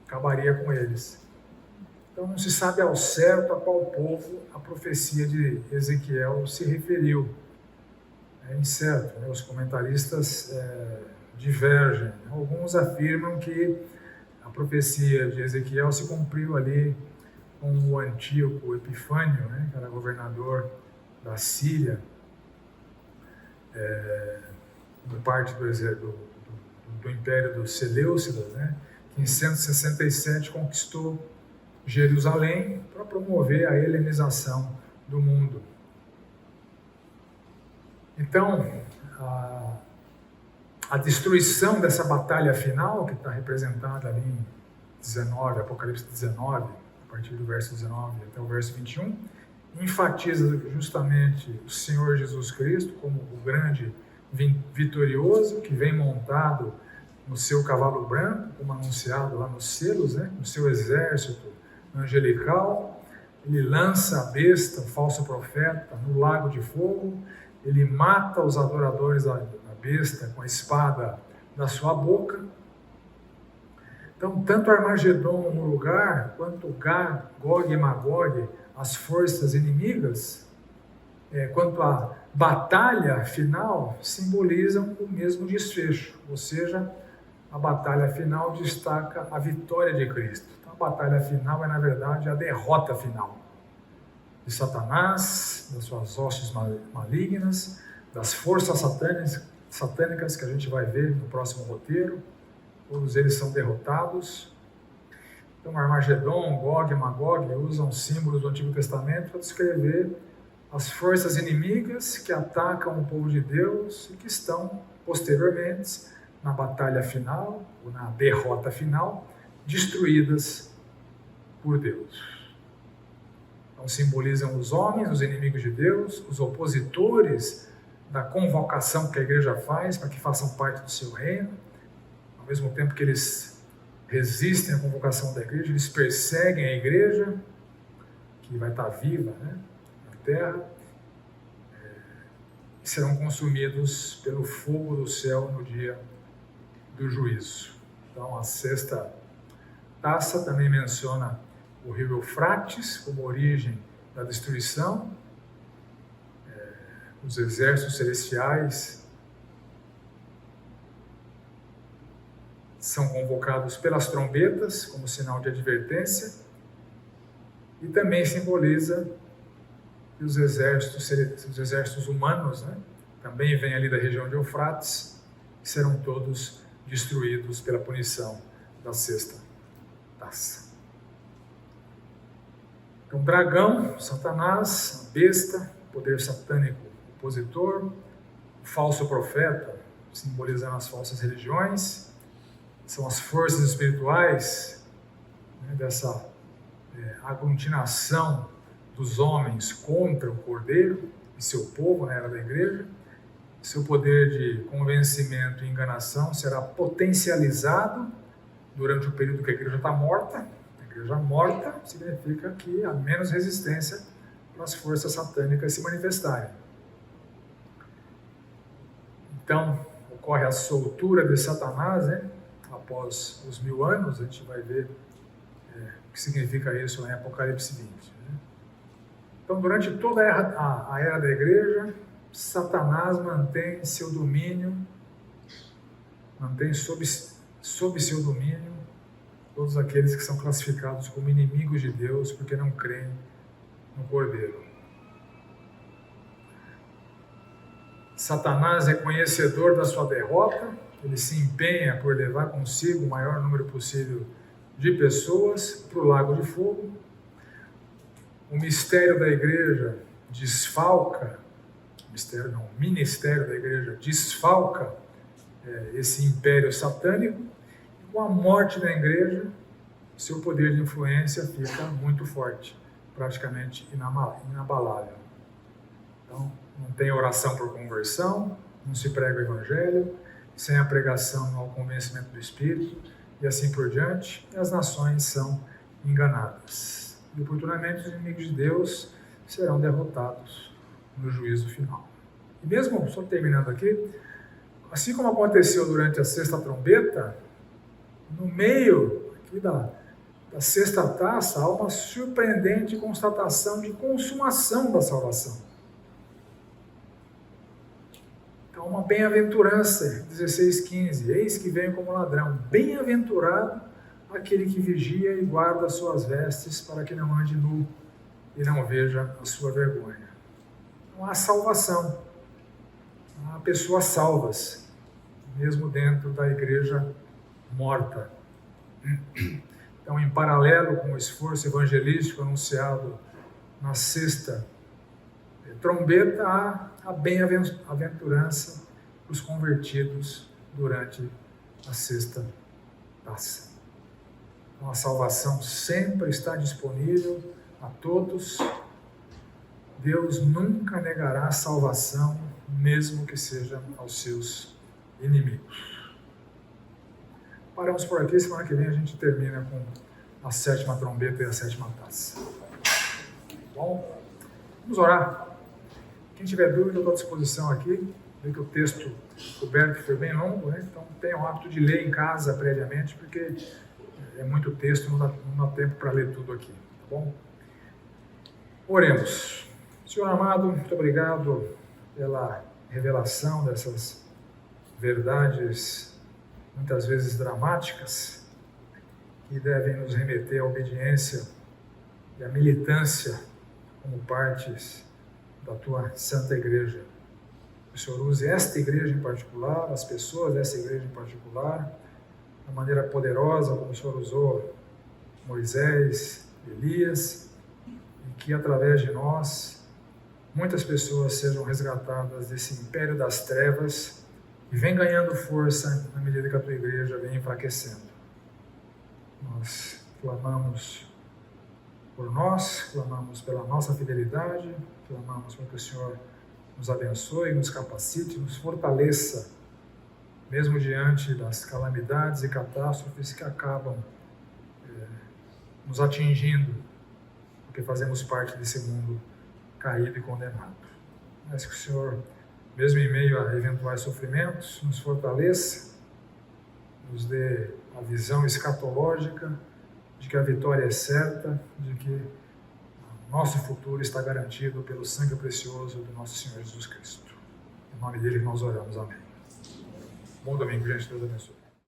Acabaria com eles. Então não se sabe ao certo a qual povo a profecia de Ezequiel se referiu. É incerto, né? Os comentaristas divergem. Né? Alguns afirmam que a profecia de Ezequiel se cumpriu ali com o Antíoco Epifânio, né? Que era governador da Síria, parte do Império dos Seleucidas, né? Que em 167 conquistou Jerusalém para promover a helenização do mundo. Então, a destruição dessa batalha final, que está representada ali em 19, Apocalipse 19, a partir do verso 19 até o verso 21, enfatiza justamente o Senhor Jesus Cristo como o grande vitorioso, que vem montado no seu cavalo branco, como anunciado lá nos selos, né? No seu exército angelical. Ele lança a besta, o falso profeta, no lago de fogo. Ele mata os adoradores da besta com a espada da sua boca. Então, tanto Armagedon no lugar, quanto Gog e Magog, as forças inimigas, quanto a batalha final, simbolizam o mesmo desfecho, ou seja, a batalha final destaca a vitória de Cristo. Então, a batalha final é, na verdade, a derrota final de Satanás, das suas hostes malignas, das forças satânicas que a gente vai ver no próximo roteiro. Todos eles são derrotados. Então, Armagedon, Gog e Magog usam símbolos do Antigo Testamento para descrever as forças inimigas que atacam o povo de Deus e que estão, posteriormente, na batalha final, ou na derrota final, destruídas por Deus. Então, simbolizam os homens, os inimigos de Deus, os opositores da convocação que a igreja faz para que façam parte do seu reino. Ao mesmo tempo que eles resistem à convocação da igreja, eles perseguem a igreja, que vai estar viva, né, na terra, e serão consumidos pelo fogo do céu no dia do juízo. Então, a sexta taça também menciona o rio Eufrates como origem da destruição. Os exércitos celestiais são convocados pelas trombetas como sinal de advertência, e também simboliza que os exércitos humanos, né, também vêm ali da região de Eufrates, e serão todos destruídos pela punição da sexta taça. Então, dragão, Satanás, a besta, poder satânico opositor, o falso profeta, simbolizando as falsas religiões, são as forças espirituais né, dessa aglutinação dos homens contra o Cordeiro e seu povo na era da igreja. Seu poder de convencimento e enganação será potencializado durante o período que a igreja está morta. A igreja morta significa que há menos resistência para as forças satânicas se manifestarem. Então, ocorre a soltura de Satanás, né? Após os 1000 anos, a gente vai ver o que significa isso em Apocalipse 20. Né? Então, durante toda a era da igreja, Satanás mantém seu domínio, mantém sob seu domínio todos aqueles que são classificados como inimigos de Deus porque não creem no Cordeiro. Satanás é conhecedor da sua derrota, ele se empenha por levar consigo o maior número possível de pessoas para o lago de fogo. O mistério da igreja desfalca, o ministério da igreja desfalca esse império satânico. Com a morte da igreja, seu poder de influência fica muito forte, praticamente inabalável. Então, não tem oração por conversão, não se prega o evangelho, sem a pregação não há o convencimento do Espírito, e assim por diante, e as nações são enganadas. E oportunamente os inimigos de Deus serão derrotados no juízo final. E mesmo, só terminando aqui, assim como aconteceu durante a sexta trombeta, no meio aqui da sexta taça há uma surpreendente constatação de consumação da salvação. Então, uma bem-aventurança, 16:15, eis que venho como ladrão, bem-aventurado aquele que vigia e guarda as suas vestes para que não ande nu e não veja a sua vergonha. Então, há salvação, há pessoas salvas, mesmo dentro da igreja morta. Então, em paralelo com o esforço evangelístico anunciado na sexta trombeta, há a bem-aventurança dos convertidos durante a sexta taça. Então, a salvação sempre está disponível a todos. Deus nunca negará a salvação, mesmo que seja aos seus inimigos. Paramos por aqui, semana que vem a gente termina com a sétima trombeta e a sétima taça. Bom, vamos orar. Quem tiver dúvida, eu estou à disposição aqui. Vê que o texto coberto foi bem longo, né? Então tenha o hábito de ler em casa previamente, porque é muito texto, não dá tempo para ler tudo aqui, tá bom? Oremos. Senhor amado, muito obrigado pela revelação dessas verdades muitas vezes dramáticas, que devem nos remeter à obediência e à militância como partes da tua Santa Igreja. Que o Senhor use esta igreja em particular, as pessoas dessa igreja em particular, da maneira poderosa como o Senhor usou Moisés, Elias, e que através de nós muitas pessoas sejam resgatadas desse império das trevas e vem ganhando força na medida que a tua igreja vem enfraquecendo. Nós clamamos por nós, clamamos pela nossa fidelidade, clamamos para que o Senhor nos abençoe, nos capacite, nos fortaleça, mesmo diante das calamidades e catástrofes que acabam nos atingindo, porque fazemos parte desse mundo caído e condenado. Mas que o Senhor, mesmo em meio a eventuais sofrimentos, nos fortaleça, nos dê a visão escatológica de que a vitória é certa, de que o nosso futuro está garantido pelo sangue precioso do nosso Senhor Jesus Cristo. Em nome dele nós oramos. Amém. Bom domingo, gente. Deus abençoe.